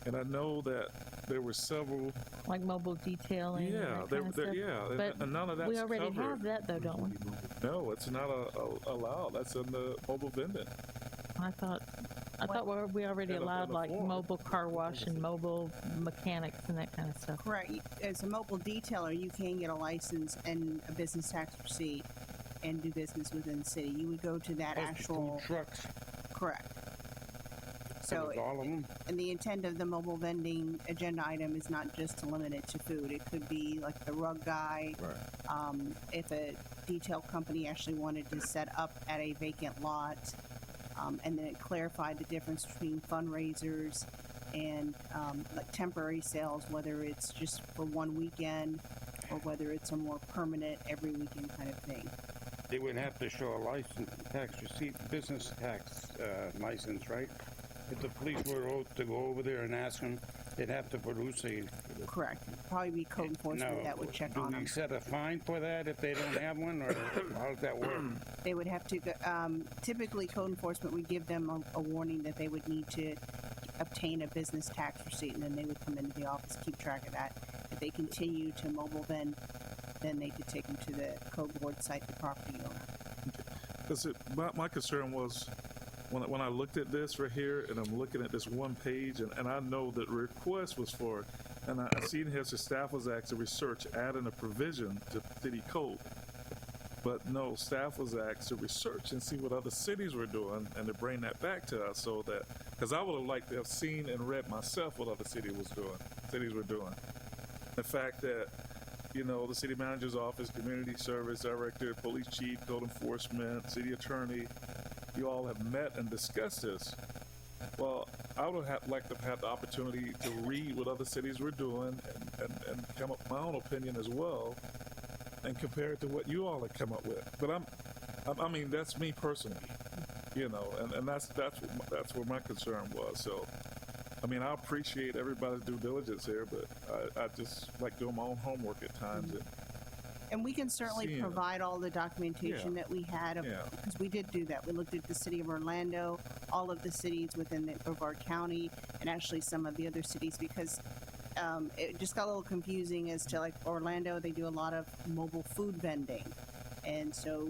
C: And I know that there were several.
I: Like mobile detailing.
C: Yeah,
I: and that kind of stuff.
C: yeah, and none of that's
I: we already
C: covered.
I: have that though, don't we?
C: No, it's not allowed. That's in the mobile vending.
I: I thought we already allowed like mobile car wash and mobile mechanics and that kind of stuff.
W: Correct. As a mobile detailer, you can get a license and a business tax receipt and do business within the city. You would go to that actual.
E: Food trucks.
W: Correct. So,
E: all of them.
W: and the intent of the mobile vending agenda item is not just to limit it to food. It could be like the rug guy.
C: Right.
W: If a detail company actually wanted to set up at a vacant lot, and then it clarified the difference between fundraisers and like temporary sales, whether it's just for one weekend or whether it's a more permanent every weekend kind of thing.
E: They would have to show a license, tax receipt, business tax license, right? If the police were to go over there and ask them, they'd have to produce a.
W: Correct. Probably be code enforcement that would check on
E: Do
W: them.
E: we set a fine for that if they don't have one, or how does that work?
W: They would have to, typically code enforcement would give them a warning that they would need to obtain a business tax receipt, and then they would come into the office, keep track of that. If they continue to mobile vend, then they could take them to the code board, cite the property owner.
C: Because my concern was when I looked at this right here, and I'm looking at this one page, and I know that request was for, and I seen here the staff was asked to research adding a provision to city code. But no, staff was asked to research and see what other cities were doing and to bring that back to us, so that, because I would have liked to have seen and read myself what other cities were doing. The fact that, you know, the city manager's office, community service director, police chief, code enforcement, city attorney, you all have met and discussed this. Well, I would have like to have had the opportunity to read what other cities were doing and come up with my own opinion as well, and compare it to what you all have come up with. But I mean, that's me personally, you know, and that's where my concern was. So, I mean, I appreciate everybody's due diligence here, but I just like doing my own homework at times.
W: And we can certainly
C: Seeing it.
W: provide all the documentation
C: Yeah.
W: that we had,
C: Yeah.
W: because we did do that. We looked at the city of Orlando, all of the cities within the Brevard County, and actually some of the other cities, because it just got a little confusing as to, like, Orlando, they do a lot of mobile food vending. And so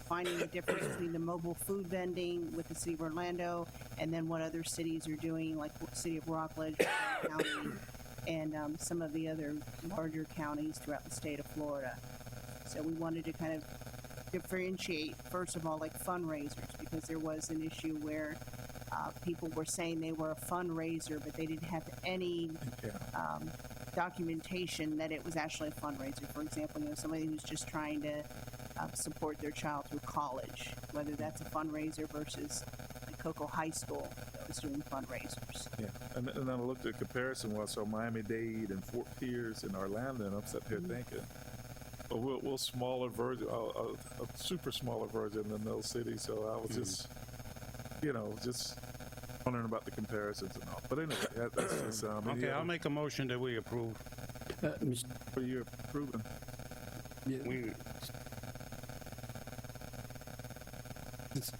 W: finding the difference between the mobile food vending with the city of Orlando and then what other cities are doing, like the city of Rockledge, County, and some of the other larger counties throughout the state of Florida. So we wanted to kind of differentiate, first of all, like fundraisers, because there was an issue where people were saying they were a fundraiser, but they didn't have any documentation that it was actually a fundraiser. For example, you know, somebody who's just trying to support their child through college, whether that's a fundraiser versus like Cocoa High School that was doing fundraisers.
C: Yeah, and then I looked at comparison was so Miami-Dade and Fort Pierce and Orlando, and I'm sitting here thinking, well, we're smaller version, a super smaller version than those cities. So I was just, you know, just wondering about the comparisons and all. But anyway, that's just
E: Okay, I'll make a motion that we approve.
C: What are you approving?
E: We,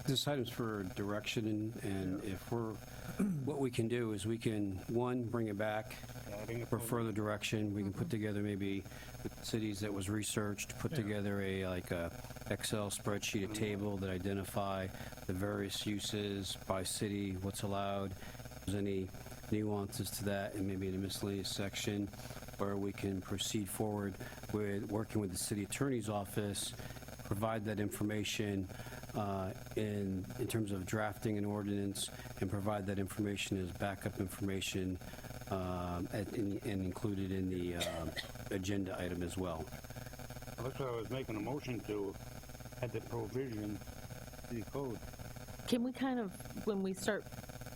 G: This item's for direction, and if we're, what we can do is we can, one, bring it back for further direction. We can put together maybe with cities that was researched, put together a Excel spreadsheet, a table that identify the various uses by city, what's allowed, if there's any nuances to that, and maybe in a miscellaneous section, where we can proceed forward with working with the city attorney's office, provide that information in terms of drafting an ordinance, and provide that information as backup information and included in the agenda item as well.
E: that's why I was making a motion to add the provision to the code.
I: Can we kind of, when we start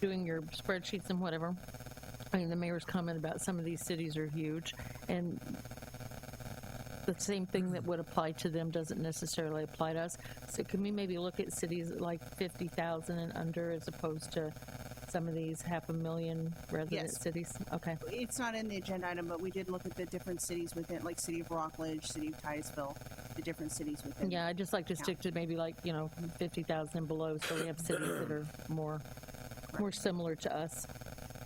I: doing your spreadsheets and whatever, I mean, the mayor's comment about some of these cities are huge, and the same thing that would apply to them doesn't necessarily apply to us. So can we maybe look at cities like 50,000 and under as opposed to some of these 500,000 resident
W: Yes.
I: cities? Okay.
W: It's not in the agenda item, but we did look at the different cities within, like city of Rockledge, city of Titusville, the different cities within.
I: Yeah, I'd just like to
W: the
I: stick to maybe like, 50,000 and below, so we have cities that are more similar to us.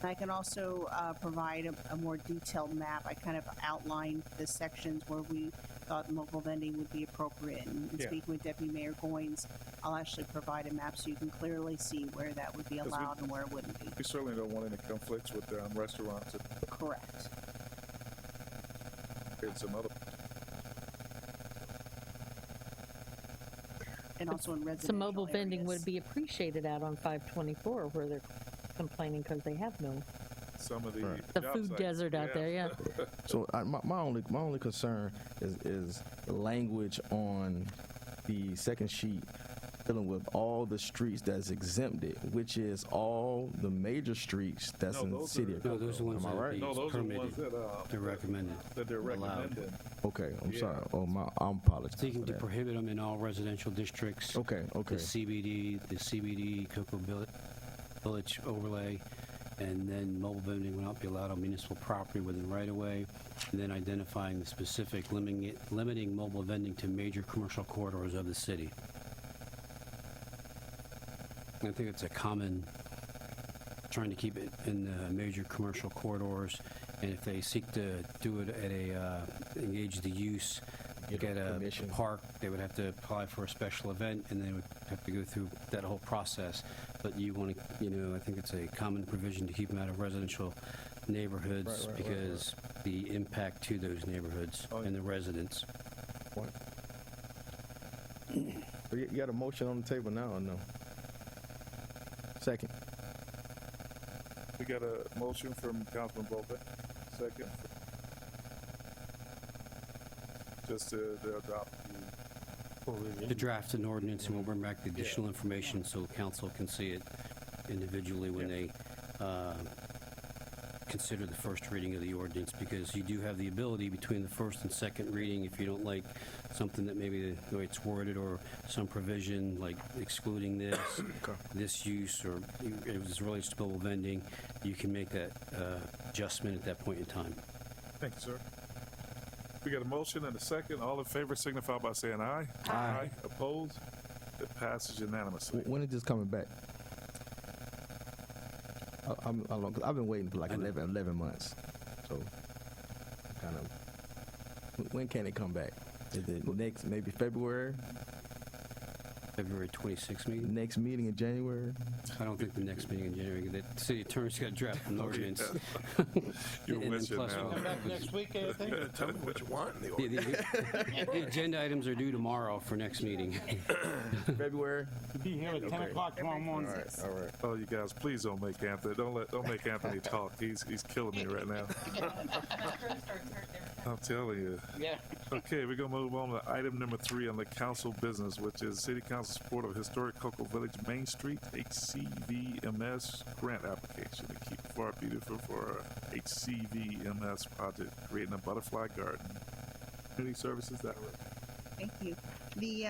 W: I can also provide a more detailed map. I kind of outlined the sections where we thought mobile vending would be appropriate. And
C: Yeah.
W: speaking with Deputy Mayor Goins, I'll actually provide a map so you can clearly see where that would be allowed and where it wouldn't be.
C: We certainly don't want any conflicts with restaurants
W: Correct.
C: and some other.
W: And also in residential
I: Some mobile vending
W: areas.
I: would be appreciated out on 524 where they're complaining because they have no.
C: Some of the
I: The
C: job
I: food
C: sites.
I: desert out there, yeah.
O: So my only concern is the language on the second sheet dealing with all the streets that's exempted, which is all the major streets that's in the city.
G: No, those are the ones
O: Am I
G: that
O: right?
C: No, those are the ones
G: permitted.
C: that
G: They're recommended.
C: that they're
G: Allowed.
C: recommending.
O: Okay, I'm
C: Yeah.
O: sorry. Oh, I'm apologizing.
G: Seeking
O: for
G: to
O: that.
G: prohibit them in all residential districts.
O: Okay.
G: The CBD, Cocoa Village overlay, and then mobile vending will not be allowed on municipal property within right-of-way, and then identifying the specific limiting mobile vending to major commercial corridors of the city. I think it's a common, trying to keep it in the major commercial corridors, and if they seek to do it at engage the use, get a park, they would have to apply for a special event, and they would have to go through that whole process. But you want to, I think it's a common provision to keep them out of residential neighborhoods because the impact to those neighborhoods and the residents.
O: You got a motion on the table now or no? Second.
C: We got a motion from Councilman Bova. Second. Just to adopt
G: To draft an ordinance, and we'll bring back the additional information so council can see it individually when they consider the first reading of the ordinance, because you do have the ability between the first and second reading, if you don't like something that maybe the way it's worded or some provision like excluding this, this use, or it was relates to mobile vending, you can make that adjustment at that point in time.
C: Thank you, sir. We got a motion and a second. All in favor signify by saying aye. Aye. Opposed? It passes unanimously.
O: When is this coming back? I've been waiting for like 11 months. So, kind of, when can it come back? Is it next, maybe February?
G: February 26th meeting?
O: Next meeting in January?
G: I don't think the next meeting in January. The city attorney's got to draft an ordinance.
C: You're
G: And
C: wishing
G: plus-
C: now.
P: Come back next week, I think. Tell me what you want in the
G: The,
P: order.
G: the agenda items are due tomorrow for next meeting.
O: February?
U: Be here at 10 o'clock tomorrow morning.
C: All right. Oh, you guys, please don't make Anthony. Don't make Anthony talk. He's killing me right now. I'm telling you.
U: Yeah.
C: Okay, we're gonna move on to item number 3 on the council business, which is City Council support of Historic Cocoa Village Main Street HCVMS grant application to keep Brevard beautiful for HCVMS project, creating a butterfly garden. Community Services Director.
W: Thank you. The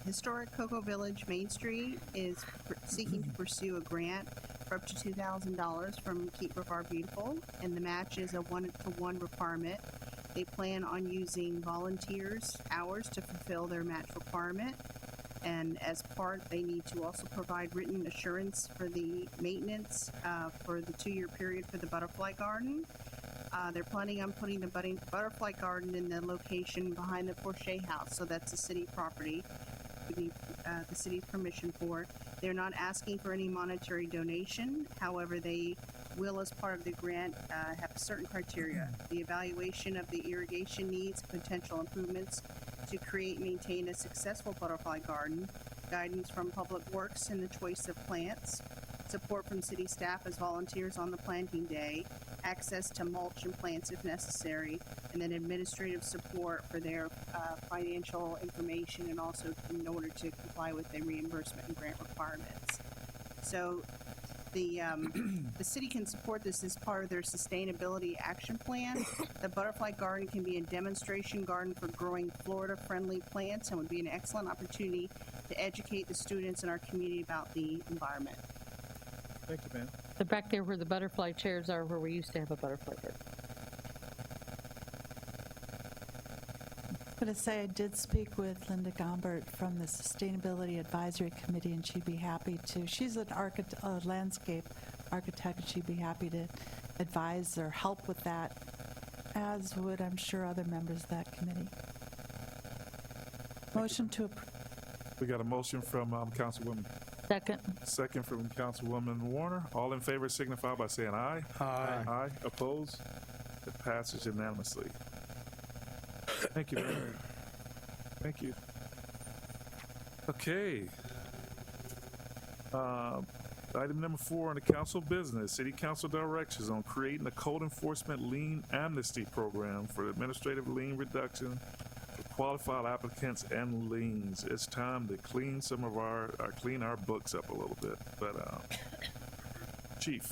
W: Historic Cocoa Village Main Street is seeking to pursue a grant for up to $2,000 from Keep Brevard Beautiful, and the match is a 1-to-1 requirement. They plan on using volunteers' hours to fulfill their match requirement, and as part, they need to also provide written assurance for the maintenance for the 2-year period for the butterfly garden. They're planning on putting the butterfly garden in the location behind the Porsche house, so that's a city property. We need the city's permission for it. They're not asking for any monetary donation. However, they will, as part of the grant, have certain criteria. The evaluation of the irrigation needs, potential improvements to create and maintain a successful butterfly garden, guidance from Public Works in the choice of plants, support from city staff as volunteers on the planting day, access to mulch and plants if necessary, and then administrative support for their financial information and also in order to comply with the reimbursement and grant requirements. So the city can support this as part of their sustainability action plan. The butterfly garden can be a demonstration garden for growing Florida-friendly plants and would be an excellent opportunity to educate the students in our community about the environment.
C: Thank you, ma'am.
I: So back there where the butterfly chairs are, where we used to have a butterfly garden.
F: I'm going to say I did speak with Linda Gombert from the Sustainability Advisory Committee, and she'd be happy to. She's an landscape architect, and she'd be happy to advise or help with that, as would, I'm sure, other members of that committee. Motion to approve.
C: We got a motion from Councilwoman. Second from Councilwoman Warner. All in favor signify by saying aye.
E: Aye.
C: Aye. Opposed? It passes unanimously. Thank you, Mayor. Thank you. Okay. Item number 4 on the council business, City Council directions on creating a code enforcement lien amnesty program for administrative lien reduction for qualified applicants and liens. It's time to clean some of clean our books up a little bit. But, Chief.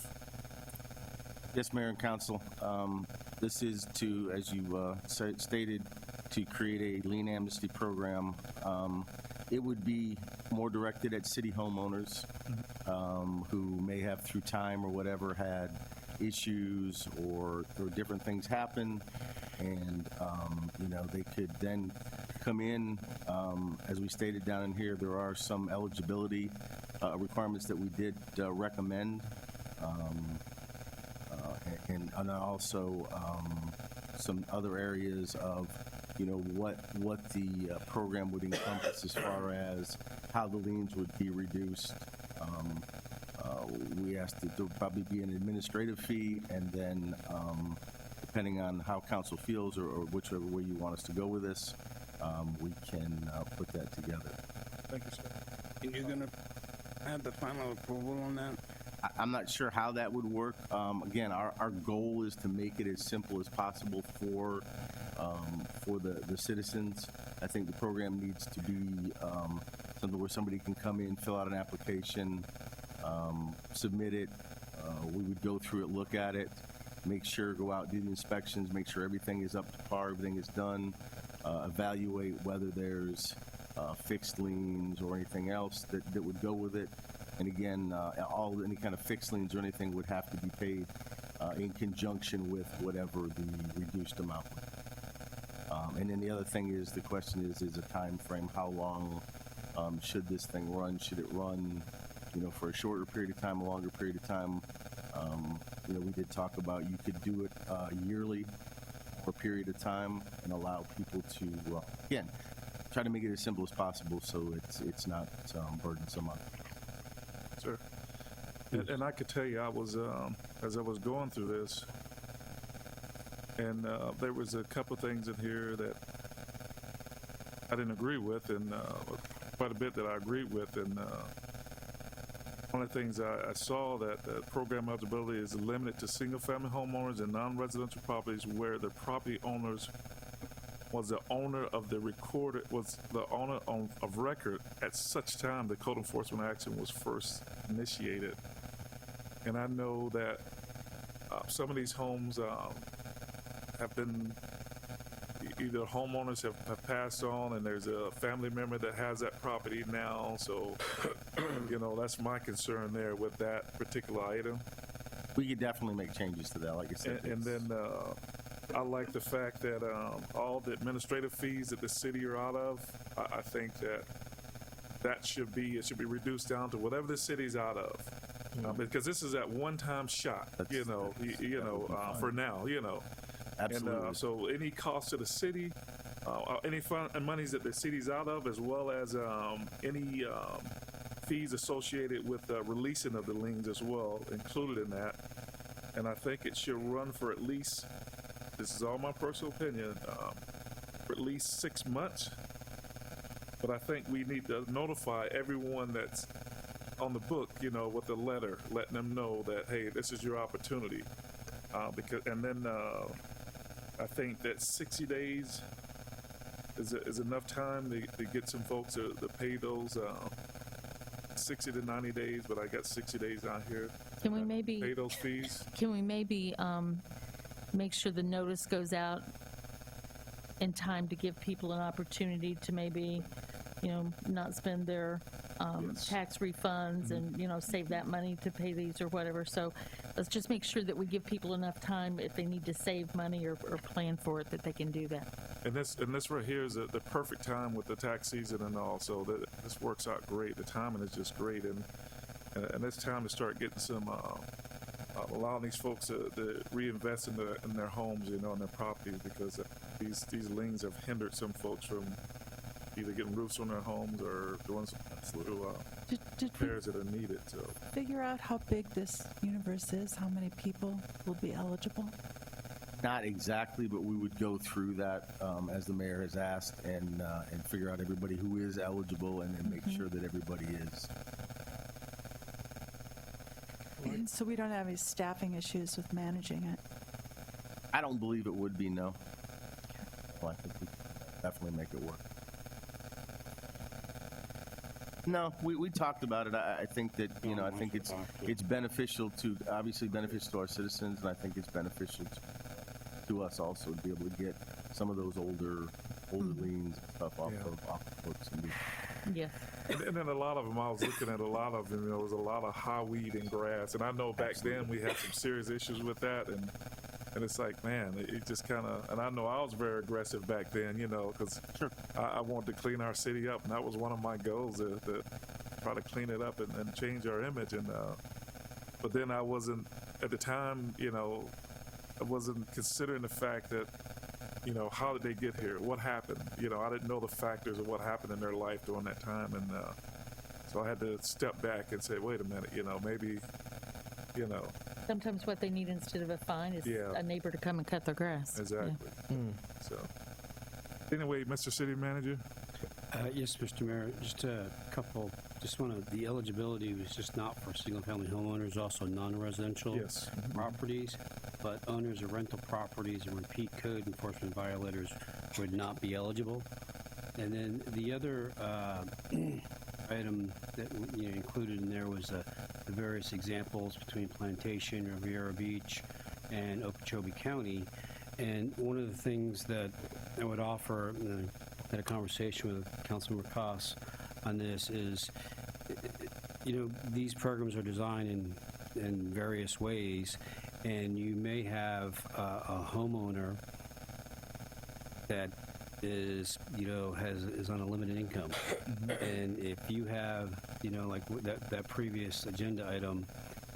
A: Yes, Mayor and Council. This is to, as you stated, to create a lien amnesty program. It would be more directed at city homeowners who may have, through time or whatever, had issues or different things happen, and they could then come in. As we stated down in here, there are some eligibility requirements that we did recommend. And also some other areas of, what the program would encompass as far as how the liens would be reduced. We asked that there would probably be an administrative fee, and then depending on how council feels or whichever way you want us to go with this, we can put that together.
C: Thank you, sir.
E: And you're going to have the final approval on that?
A: I'm not sure how that would work. Again, our goal is to make it as simple as possible for the citizens. I think the program needs to be something where somebody can come in, fill out an application, submit it. We would go through it, look at it, make sure, go out, do the inspections, make sure everything is up to par, everything is done, evaluate whether there's fixed liens or anything else that would go with it. And again, any kind of fixed liens or anything would have to be paid in conjunction with whatever the reduced amount would be. And then the other thing is, the question is a time frame. How long should this thing run? Should it run, for a shorter period of time, a longer period of time? We did talk about you could do it yearly for a period of time and allow people to, again, try to make it as simple as possible so it's not burdensome on them.
C: Sure. And I could tell you, I was as I was going through this, and there was a couple of things in here that I didn't agree with, and quite a bit that I agreed with. And one of the things I saw that the program eligibility is limited to single-family homeowners and non-residential properties where the property owners was the owner of the owner of record at such time the code enforcement action was first initiated. And I know that some of these homes have been either homeowners have passed on and there's a family member that has that property now. So, that's my concern there with that particular item.
A: We could definitely make changes to that, like I said.
C: And then I like the fact that all the administrative fees that the city are out of, I think that should be reduced down to whatever the city's out of. Because this is that one-time shot, for now,
A: Absolutely.
C: And so any cost to the city, any fund and monies that the city's out of, as well as any fees associated with releasing of the liens as well, included in that. And I think it should run for at least, this is all my personal opinion, for at least 6 months. But I think we need to notify everyone that's on the book, with a letter, letting them know that, hey, this is your opportunity. I think that 60 days is enough time to get some folks to pay those 60 to 90 days, but I got 60 days out here.
I: Can we maybe
C: pay those fees?
I: Can we maybe make sure the notice goes out in time to give people an opportunity to maybe, not spend their tax refunds and, save that money to pay these or whatever. So let's just make sure that we give people enough time if they need to save money or plan for it, that they can do that.
C: And this right here is the perfect time with the tax season and all, so that this works out great. The timing is just great, and it's time to start getting some, allowing these folks to reinvest in their homes, in their properties, because these liens have hindered some folks from either getting roofs on their homes or doing some repairs that are needed. So
F: Figure out how big this universe is, how many people will be eligible?
A: Not exactly, but we would go through that as the mayor has asked, and figure out everybody who is eligible, and then make sure that everybody is.
F: And so we don't have any staffing issues with managing it.
A: I don't believe it would be, no. Well, I think we can definitely make it work. No, we talked about it. I think that, I think it's beneficial obviously beneficial to our citizens, and I think it's beneficial to us also to be able to get some of those older liens and stuff off the books.
I: Yes.
C: And then a lot of them, I was looking at a lot of them, there was a lot of high weed and grass. And I know back then we had some serious issues with that. And it's like, man, it just kind of, and I know I was very aggressive back then, because I wanted to clean our city up. And that was one of my goals, to try to clean it up and change our image. And but then I wasn't, at the time, I wasn't considering the fact that, how did they get here? What happened? I didn't know the factors of what happened in their life during that time. And so I had to step back and say, wait a minute, maybe,
I: Sometimes what they need instead of a fine is a neighbor to come and cut their grass.
C: Exactly.
I: Yeah.
C: So, anyway, Mr. City Manager?
G: Yes, Mr. Mayor, just a couple, the eligibility was just not for single-family homeowners, also non-residential properties, but owners of rental properties and repeat code enforcement violators would not be eligible. And then the other item that included in there was the various examples between Plantation, Riviera Beach, and Okeechobee County. And one of the things that I would offer, I had a conversation with Councilmember Koss on this, is these programs are designed in various ways, and you may have a homeowner that is on a limited income. And if you have, like that previous agenda item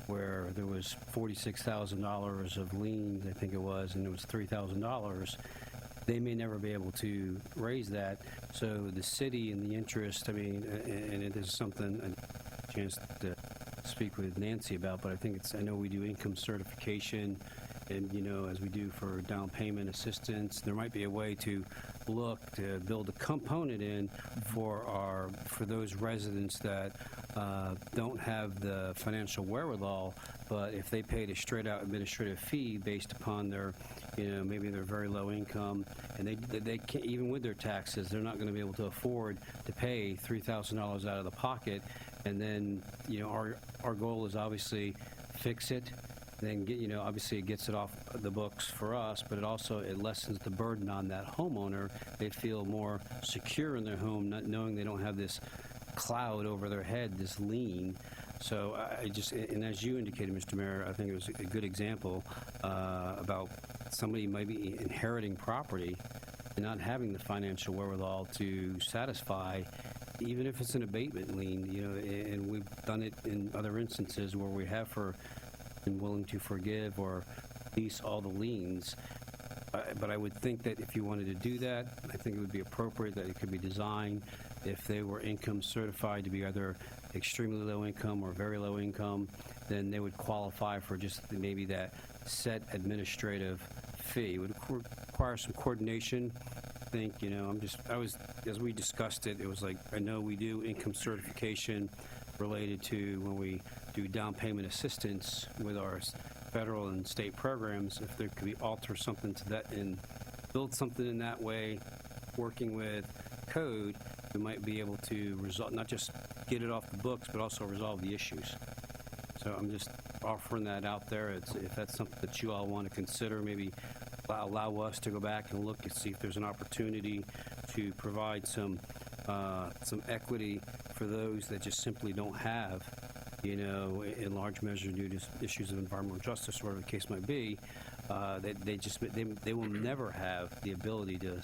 G: where there was $46,000 of liens, I think it was, and it was $3,000, they may never be able to raise that. So the city, in the interest, and it is something, a chance to speak with Nancy about, but I know we do income certification, and as we do for down payment assistance, there might be a way to look to build a component in for those residents that don't have the financial wherewithal, but if they paid a straight out administrative fee based upon their maybe they're very low income, and they can't, even with their taxes, they're not going to be able to afford to pay $3,000 out of the pocket. And then our goal is obviously fix it, then obviously it gets it off the books for us, but it lessens the burden on that homeowner. They feel more secure in their home, not knowing they don't have this cloud over their head, this lien. So and as you indicated, Mr. Mayor, I think it was a good example about somebody might be inheriting property and not having the financial wherewithal to satisfy, even if it's an abatement lien, and we've done it in other instances where we have been willing to forgive or lease all the liens. But I would think that if you wanted to do that, I think it would be appropriate that it could be designed if they were income certified to be either extremely low income or very low income, then they would qualify for just maybe that set administrative fee. It would require some coordination. I think, as we discussed it, it was like, I know we do income certification related to when we do down payment assistance with our federal and state programs. If there could be alter something to that and build something in that way, working with code, we might be able to resolve, not just get it off the books, but also resolve the issues. So I'm just offering that out there. If that's something that you all want to consider, maybe allow us to go back and look and see if there's an opportunity to provide some equity for those that just simply don't have, in large measure due to issues of environmental justice or whatever the case might be, they will never have the ability to,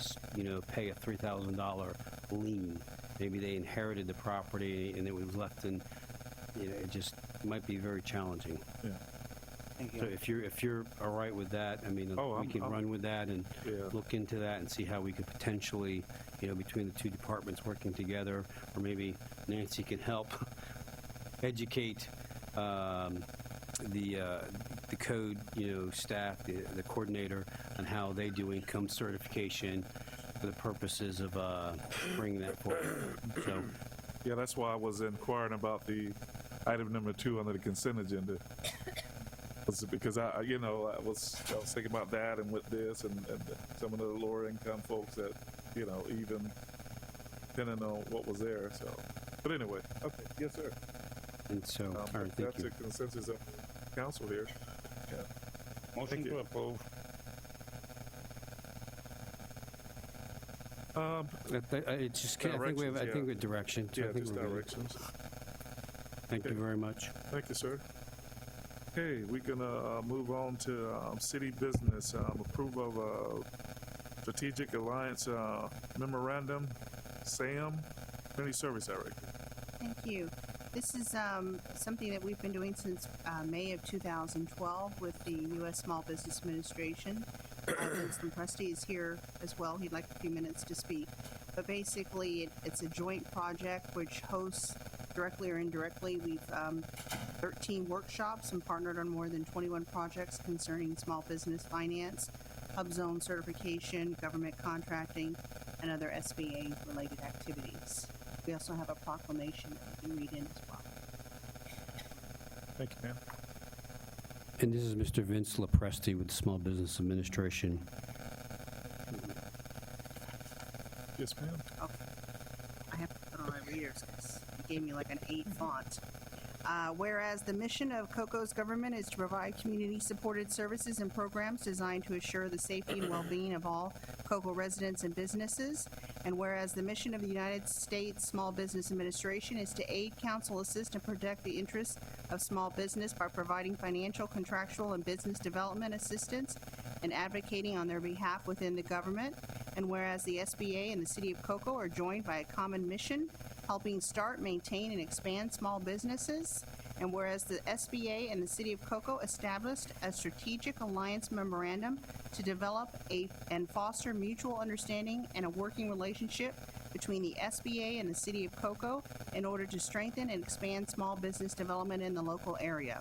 G: pay a $3,000 lien. Maybe they inherited the property and it was left in, it just might be very challenging.
C: Yeah.
G: So if you're all right with that, we can run with that and look into that and see how we could potentially, between the two departments working together, or maybe Nancy can help educate the code, staff, the coordinator, on how they do income certification for the purposes of bringing that forward. So,
C: yeah, that's why I was inquiring about the item number 2 under the consent agenda. Because I was thinking about that, and with this, and some of the lower income folks that, even depending on what was there. So, but anyway, okay, yes, sir.
G: And so, all right, thank
C: that's
G: you.
C: a consensus of council here. Yeah.
E: Motion to approve.
G: It's just, I think we have direction. So
C: Yeah,
G: I think
C: just
G: we're good.
C: directions.
G: Thank you very much.
C: Thank you, sir. Okay, we're gonna move on to city business. Approval of strategic alliance memorandum. Sam, Community Service Director.
W: Thank you. This is something that we've been doing since May of 2012 with the U.S. Small Business Administration. Vince Lempresti is here as well. He'd like a few minutes to speak. But basically, it's a joint project which hosts, directly or indirectly, we've 13 workshops and partnered on more than 21 projects concerning small business finance, hub zone certification, government contracting, and other SBA-related activities. We also have a proclamation that we can read in as well.
C: Thank you, ma'am.
G: And this is Mr. Vince Lempresti with the Small Business Administration.
C: Yes, ma'am.
W: Okay. I have to put on my readers, guys. gave me like an 8 font. Whereas the mission of COCO's government is to provide community-supported services and programs designed to assure the safety and well-being of all COCO residents and businesses, and whereas the mission of the United States Small Business Administration is to aid, counsel, assist, and protect the interests of small business by providing financial, contractual, and business development assistance and advocating on their behalf within the government, and whereas the SBA and the City of COCO are joined by a common mission, helping start, maintain, and expand small businesses, and whereas the SBA and the City of COCO established a strategic alliance memorandum to develop and foster mutual understanding and a working relationship between the SBA and the City of COCO in order to strengthen and expand small business development in the local area.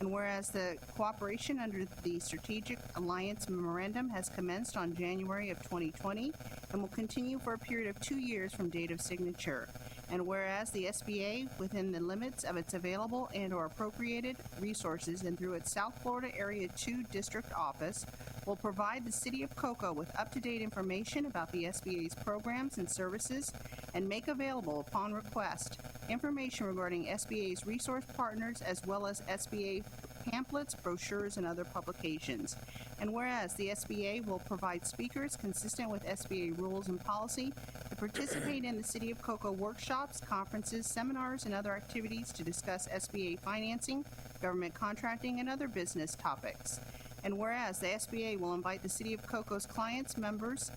W: And whereas the cooperation under the Strategic Alliance Memorandum has commenced on January of 2020 and will continue for a period of 2 years from date of signature. And whereas the SBA, within the limits of its available and/or appropriated resources and through its South Florida Area 2 District Office, will provide the City of COCO with up-to-date information about the SBA's programs and services and make available upon request information regarding SBA's resource partners as well as SBA pamphlets, brochures, and other publications. And whereas the SBA will provide speakers consistent with SBA rules and policy to participate in the City of COCO workshops, conferences, seminars, and other activities to discuss SBA financing, government contracting, and other business topics. And whereas the SBA will invite the City of COCO's clients, members,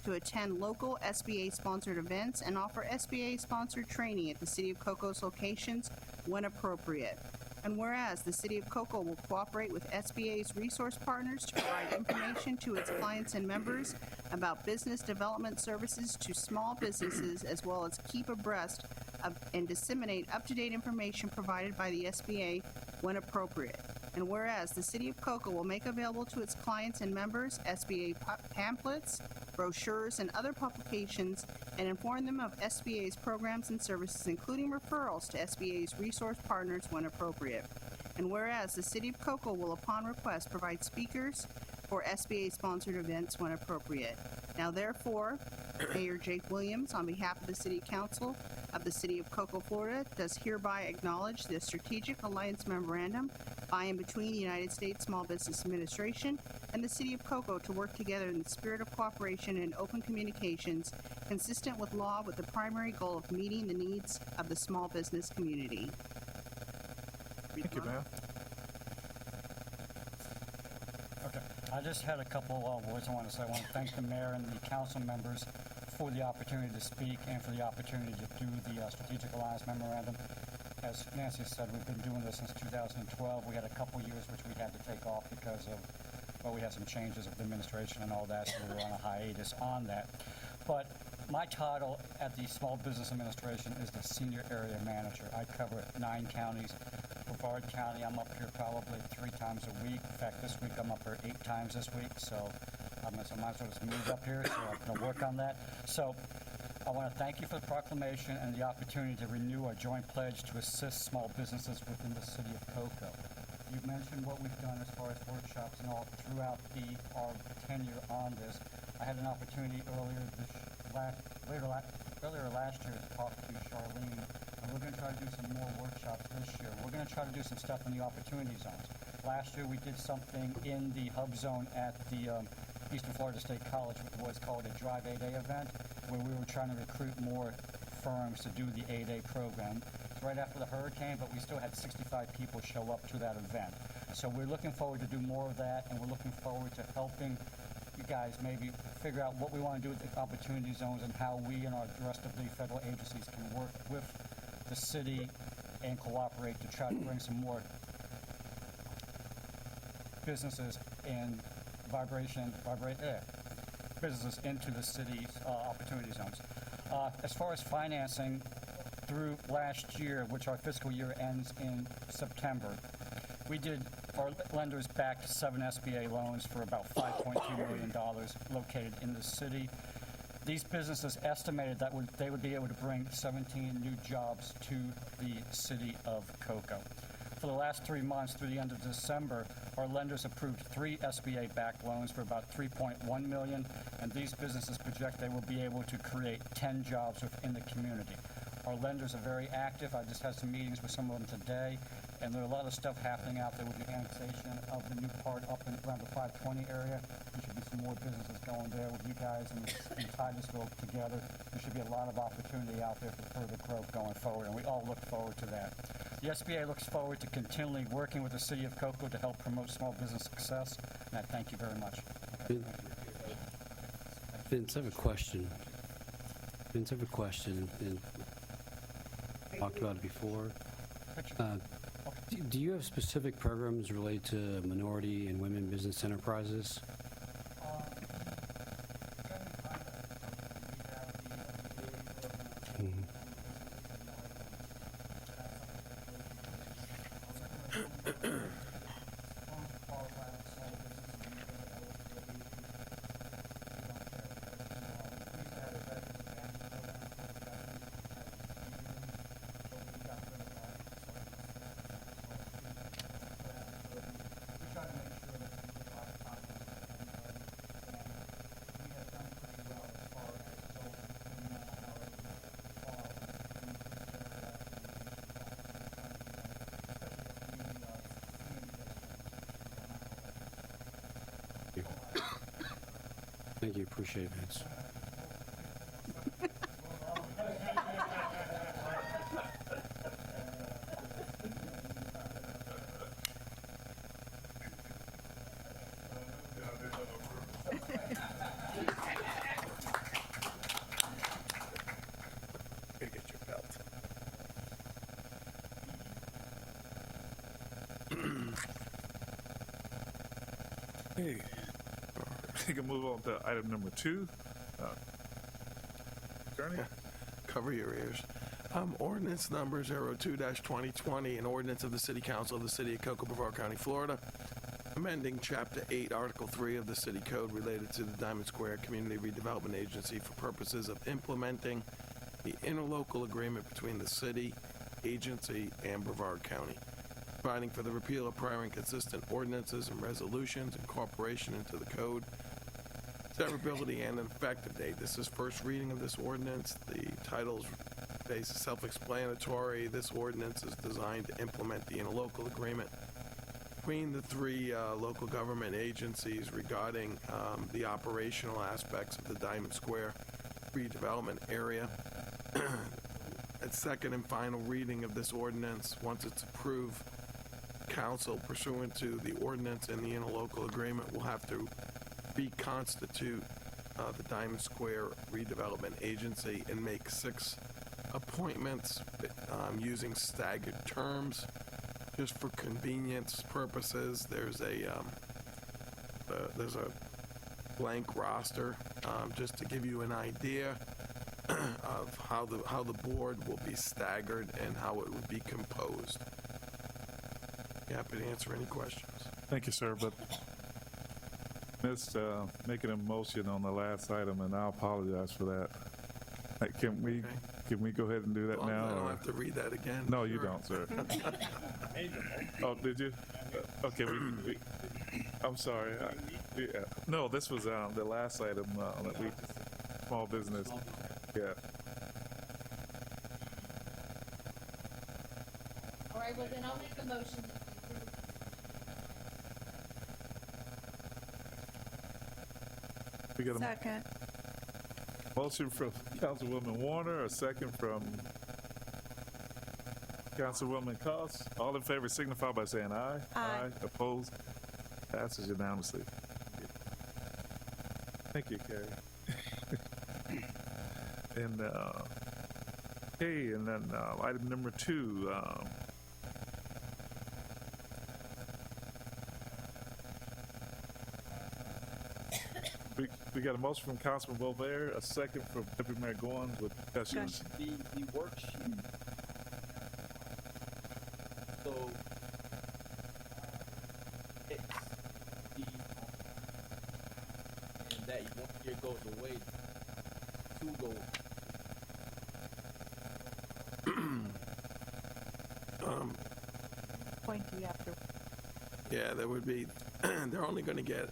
W: to attend local SBA-sponsored events and offer SBA-sponsored training at the City of COCO's locations when appropriate. And whereas the City of COCO will cooperate with SBA's resource partners to provide information to its clients and members about business development services to small businesses, as well as keep abreast of and disseminate up-to-date information provided by the SBA when appropriate. And whereas the City of COCO will make available to its clients and members SBA pamphlets, brochures, and other publications and inform them of SBA's programs and services, including referrals to SBA's resource partners when appropriate. And whereas the City of COCO will, upon request, provide speakers for SBA-sponsored events when appropriate. Now, therefore, Mayor Jake Williams, on behalf of the City Council of the City of COCO, Florida, does hereby acknowledge the Strategic Alliance Memorandum by and between the United States Small Business Administration and the City of COCO to work together in the spirit of cooperation and open communications consistent with law, with the primary goal of meeting the needs of the small business community.
C: Thank you, ma'am.
J: Okay, I just had a couple of words I want to say. I want to thank the mayor and the council members for the opportunity to speak and for the opportunity to do the Strategic Alliance Memorandum. As Nancy said, we've been doing this since 2012. We had a couple years which we had to take off because of, well, we had some changes of the administration and all that, so we were on a hiatus on that. But my title at the Small Business Administration is the Senior Area Manager. I cover 9 counties. Brevard County, I'm up here probably 3 times a week. In fact, this week I'm up here 8 times this week, so I might as well just move up here, so I'm going to work on that. So I want to thank you for the proclamation and the opportunity to renew our joint pledge to assist small businesses within the City of COCO. You've mentioned what we've done as far as workshops and all throughout our tenure on this. I had an opportunity earlier last year to talk to Charlene, and we're going to try to do some more workshops this year. We're going to try to do some stuff in the opportunity zones. Last year we did something in the hub zone at the Eastern Florida State College, with what's called a Drive 8A event, where we were trying to recruit more firms to do the 8A program. It's right after the hurricane, but we still had 65 people show up to that event. So we're looking forward to do more of that, and we're looking forward to helping you guys maybe figure out what we want to do with the opportunity zones and how we and the rest of the federal agencies can work with the city and cooperate to try to bring some more businesses and businesses into the city's opportunity zones. As far as financing, through last year, which our fiscal year ends in September, our lenders backed 7 SBA loans for about $5.2 million located in the city. These businesses estimated that they would be able to bring 17 new jobs to the City of COCO. For the last 3 months, through the end of December, our lenders approved 3 SBA-backed loans for about $3.1 million, and these businesses project they will be able to create 10 jobs within the community. Our lenders are very active. I just had some meetings with some of them today, and there are a lot of stuff happening out there with the annexation of the new part up and around the 520 area. There should be some more businesses going there with you guys and Titusville together. There should be a lot of opportunity out there for further growth going forward, and we all look forward to that. The SBA looks forward to continually working with the City of Cocoa to help promote small business success, and I thank you very much.
G: Vince, I have a question. And talked about it before. Do you have specific programs related to minority and women business enterprises? Thank you. Appreciate it, Vince.
P: Get your belt.
C: Hey, we can move on to item number 2. Attorney?
P: Cover your ears. Ordinance number 02-2020, an ordinance of the City Council of the City of Cocoa, Brevard County, Florida, amending Chapter 8, Article 3 of the City Code related to the Diamond Square Community Redevelopment Agency for purposes of implementing the interlocal agreement between the city, agency, and Brevard County, providing for the repeal of prior inconsistent ordinances and resolutions, incorporation into the code, severability, and an effective date. This is first reading of this ordinance. The title's basically self-explanatory. This ordinance is designed to implement the interlocal agreement between the 3 local government agencies regarding the operational aspects of the Diamond Square redevelopment area. At second and final reading of this ordinance, once it's approved, council pursuant to the ordinance and the interlocal agreement will have to reconstitute the Diamond Square Redevelopment Agency and make 6 appointments using staggered terms. Just for convenience purposes, there's a blank roster just to give you an idea of how the board will be staggered and how it would be composed. Happy to answer any questions.
C: Thank you, sir, but missed making a motion on the last item, and I apologize for that. Can we go ahead and do that now?
P: I don't have to read that again.
C: No, you don't, sir. Oh, did you? Okay, I'm sorry. Yeah. No, this was the last item that we, small business. Yeah.
I: All right, well then I'll make a motion.
C: We got a
F: Second.
C: motion from Councilwoman Warner, a second from Councilwoman Cost. All in favor signify by saying aye.
F: Aye.
C: Opposed? Passes unanimously. Thank you, Carrie. And, okay, and then item number 2. We got a motion from Councilman Bovair, a second from Deputy Mayor Goins with discussion.
K: The worksheet. So it's and that 1 year goes away, 2 go.
F: Appointee after.
P: Yeah, there would be, they're only going to get,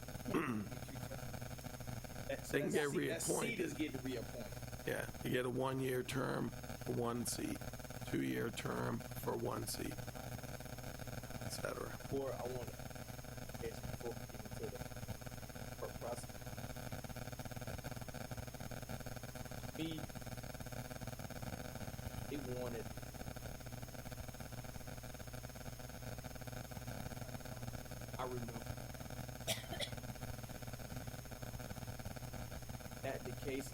P: they can get reappointed.
K: Seat is getting reappointed.
P: Yeah, you get a 1-year term, for 1 seat, 2-year term for 1 seat, etc.
K: Before I want to ask before we get into the process. Me, they wanted I remember that the case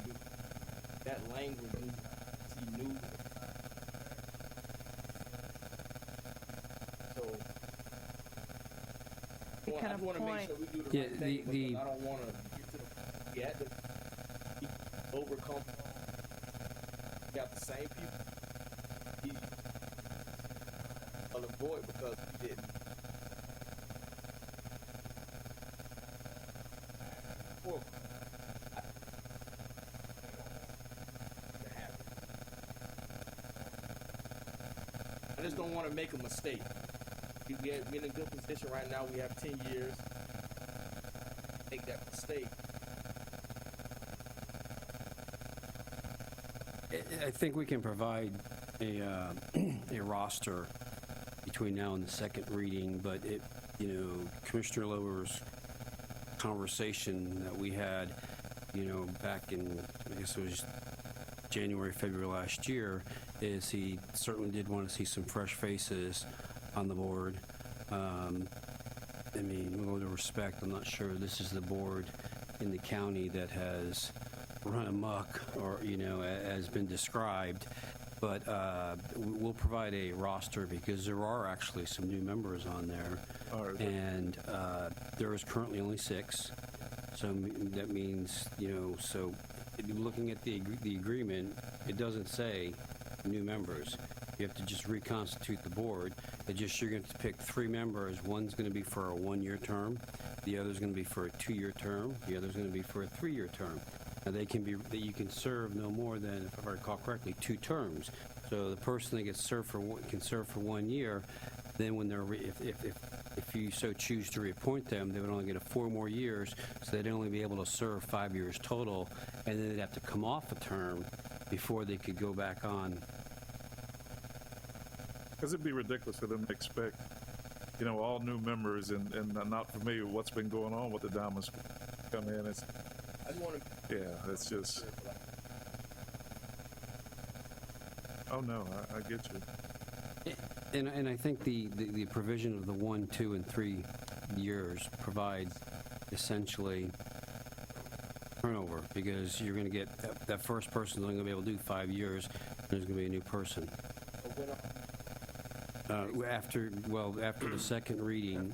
K: that language he knew. So I just want to make sure we do the right thing, because I don't want to get to the we had to be overcome. We got the same people. He will avoid because we didn't. Well, I just don't want to make a mistake. We're in a good position right now. We have 10 years. Make that mistake.
G: I think we can provide a roster between now and the second reading, but Commissioner Lower's conversation that we had, back in, I guess it was January, February last year, is he certainly did want to see some fresh faces on the board. With all due respect, I'm not sure this is the board in the county that has run amok or, has been described. But we'll provide a roster because there are actually some new members on there. And there is currently only 6. So that means, so looking at the agreement, it doesn't say new members. You have to just reconstitute the board. You're going to pick 3 members. One's going to be for a 1-year term. The other's going to be for a 2-year term. The other's going to be for a 3-year term. Now you can serve no more than, if I recall correctly, 2 terms. So the person that gets served can serve for 1 year. Then when they're if you so choose to reappoint them, they would only get 4 more years. So they'd only be able to serve 5 years total, and then they'd have to come off a term before they could go back on.
C: Because it'd be ridiculous for them to expect, all new members and not familiar with what's been going on with the Diamonds come in. It's just. Oh no, I get you.
G: And I think the provision of the 1, 2, and 3 years provides essentially turnover, because you're going to get that first person's only going to be able to do 5 years, and there's going to be a new person. After the second reading,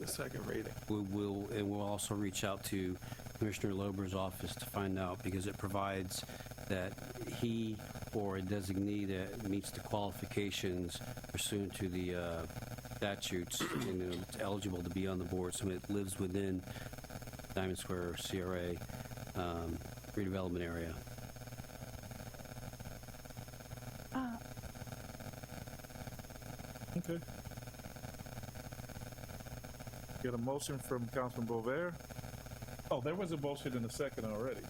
G: we'll also reach out to Commissioner Lober's office to find out, because it provides that he or a designee that meets the qualifications pursuant to the statutes and is eligible to be on the board, somebody that lives within Diamond Square CRA redevelopment area.
C: Okay. Get a motion from Councilman Bovair. Oh, there was a motion in a second already.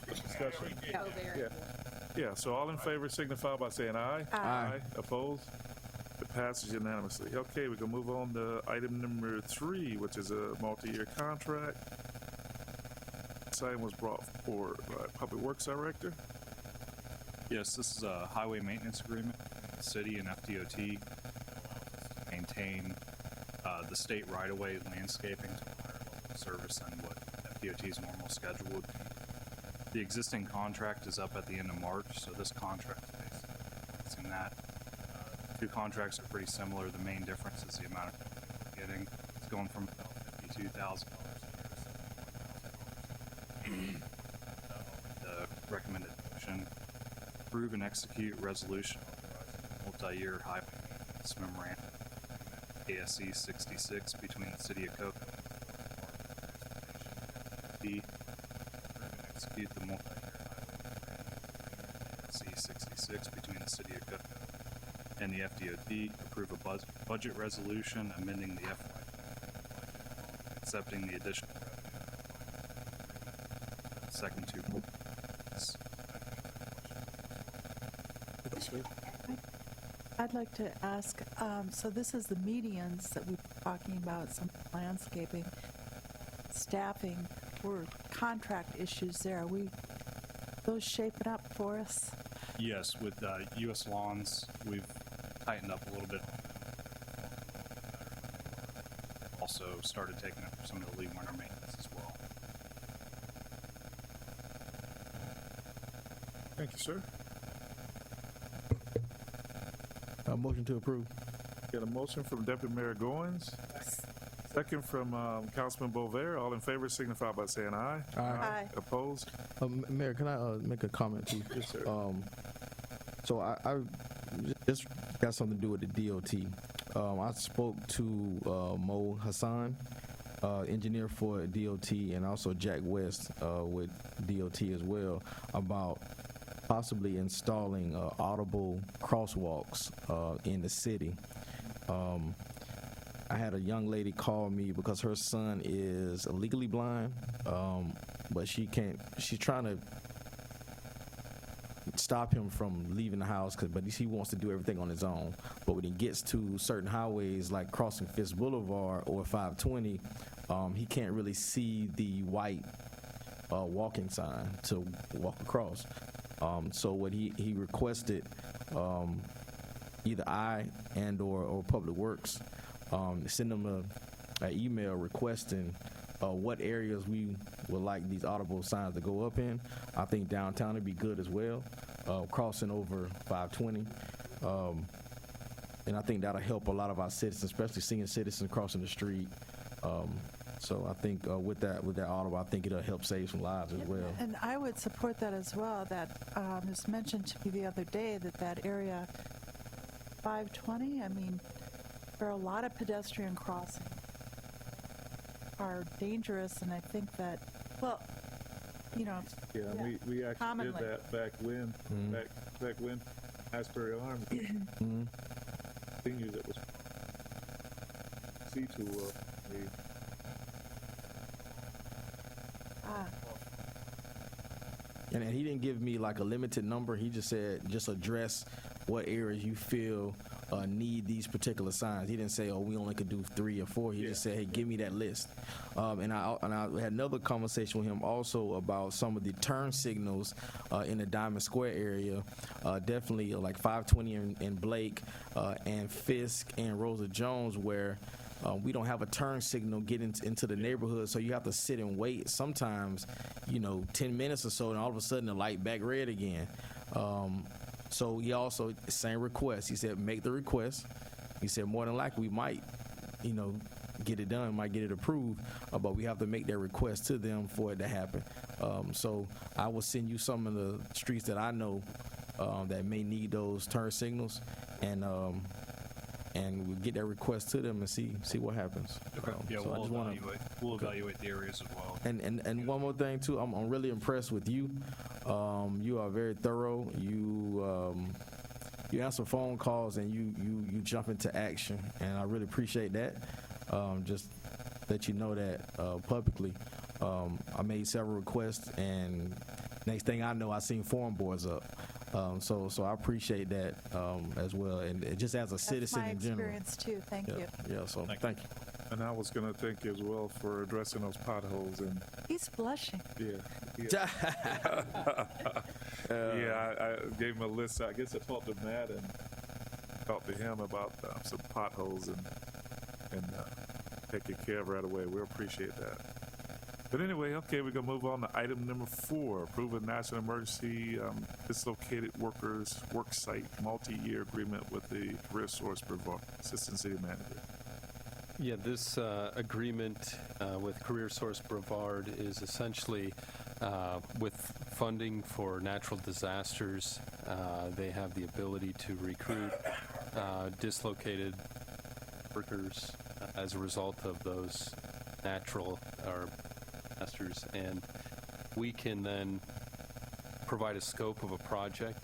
C: Discussion. Yeah, so all in favor signify by saying aye.
G: Aye.
C: Opposed? It passes unanimously. Okay, we can move on to item number 3, which is a multi-year contract. This item was brought forward by Public Works Director.
L: Yes, this is a highway maintenance agreement. City and FDOT maintain the state right-of-way landscaping to a higher level of service than what FDOT's normal schedule would be. The existing contract is up at the end of March, so this contract is in that. The 2 contracts are pretty similar. The main difference is the amount of we're getting. It's going from $52,000 a year to the recommended motion: approve and execute resolution authorizing multi-year highway maintenance memorandum ASC 66 between the City of Cocoa and the Department of Transportation. Approve and execute the multi-year highway memorandum ASC 66 between the City of Cocoa and the FDOT. Approve a budget resolution amending the FY budget, accepting the additional revenue. Second 2 points.
F: I'd like to ask, so this is the medians that we're talking about, some landscaping, staffing, or contract issues there. Are those shaping up for us?
L: Yes, with U.S. Lawns, we've tightened up a little bit. Also started taking up some of the lead winter maintenance as well.
C: Thank you, sir.
O: Motion to approve.
C: Got a motion from Deputy Mayor Goins. Second from Councilman Bover. All in favor signify by saying aye.
O: Aye.
C: Opposed?
O: Mayor, can I make a comment too?
C: Yes, sir.
O: So I just got something to do with the DOT. I spoke to Mo Hassan, engineer for DOT, and also Jack West with DOT as well, about possibly installing audible crosswalks in the city. I had a young lady call me because her son is legally blind, but she's trying to stop him from leaving the house, but he wants to do everything on his own. But when he gets to certain highways like crossing Fisk Boulevard or 520, he can't really see the white walking sign to walk across. So what he requested, either I and or Public Works send them an email requesting what areas we would like these audible signs to go up in. I think downtown would be good as well, crossing over 520. And I think that'll help a lot of our citizens, especially senior citizens crossing the street. So I think with that audible, I think it'll help save some lives as well.
F: And I would support that as well. That was mentioned to me the other day, that area 520, I mean, there are a lot of pedestrian crossings are dangerous, and I think that, well, you know.
C: Yeah, we actually
F: commonly
C: did that back when Asbury Arms seniors that was C2
O: And he didn't give me like a limited number. He just said, just address what areas you feel need these particular signs. He didn't say, oh, we only could do 3 or 4. He just said, hey, give me that list. And I had another conversation with him also about some of the turn signals in the Diamond Square area. Definitely like 520 in Blake and Fisk and Rosa Jones, where we don't have a turn signal getting into the neighborhood, so you have to sit and wait sometimes, 10 minutes or so, and all of a sudden the light back red again. So he also, same request. He said, make the request. He said, more than likely, we might, get it done, might get it approved, but we have to make that request to them for it to happen. So I will send you some of the streets that I know that may need those turn signals, and we'll get that request to them and see what happens.
L: Yeah,
O: so
L: we'll evaluate the areas as well.
O: And one more thing too, I'm really impressed with you. You are very thorough. You answer phone calls and you jump into action, and I really appreciate that. Just let you know that publicly. I made several requests, and next thing I know, I seen forum boards up. So I appreciate that as well, and just as a citizen in general.
F: That's my experience too. Thank you.
O: Yeah. So thank you.
C: And I was going to thank you as well for addressing those potholes. And
F: he's blushing.
C: Yeah. I gave him a list. I guess I talked to Matt and talked to him about some potholes and taking care of right away. We appreciate that. But anyway, okay, we're going to move on to item number 4, approve a national emergency dislocated workers worksite multi-year agreement with the Career Source Brevard. Assistant City Manager.
B: Yeah, this agreement with Career Source Brevard is essentially with funding for natural disasters. They have the ability to recruit dislocated workers as a result of those natural or disasters, and we can then provide a scope of a project,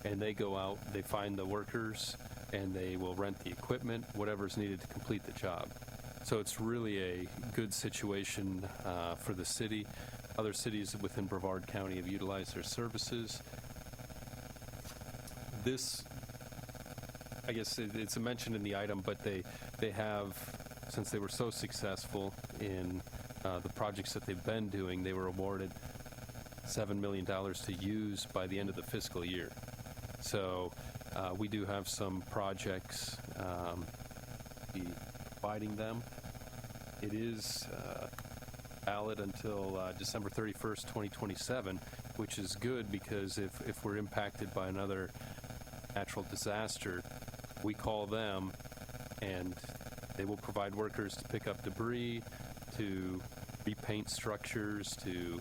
B: and they go out, they find the workers, and they will rent the equipment, whatever's needed to complete the job. So it's really a good situation for the city. Other cities within Brevard County have utilized their services. This I guess it's mentioned in the item, but they have, since they were so successful in the projects that they've been doing, they were awarded $7 million to use by the end of the fiscal year. So we do have some projects be providing them. It is valid until December 31st, 2027, which is good because if we're impacted by another natural disaster, we call them and they will provide workers to pick up debris, to repaint structures, to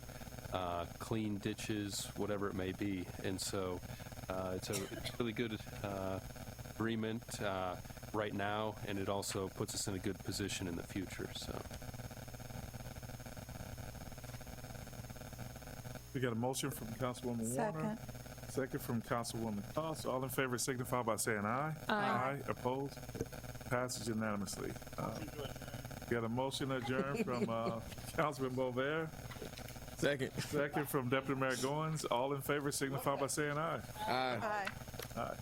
B: clean ditches, whatever it may be. And so it's a really good agreement right now, and it also puts us in a good position in the future. So.
C: We got a motion from Councilwoman Warner. Second from Councilwoman Cost. All in favor signify by saying aye.
I: Aye.
C: Opposed? Passes unanimously. We got a motion to adjourn from Councilman Bover.
O: Second.
C: Second from Deputy Mayor Goins. All in favor signify by saying aye.
O: Aye.
C: Aye.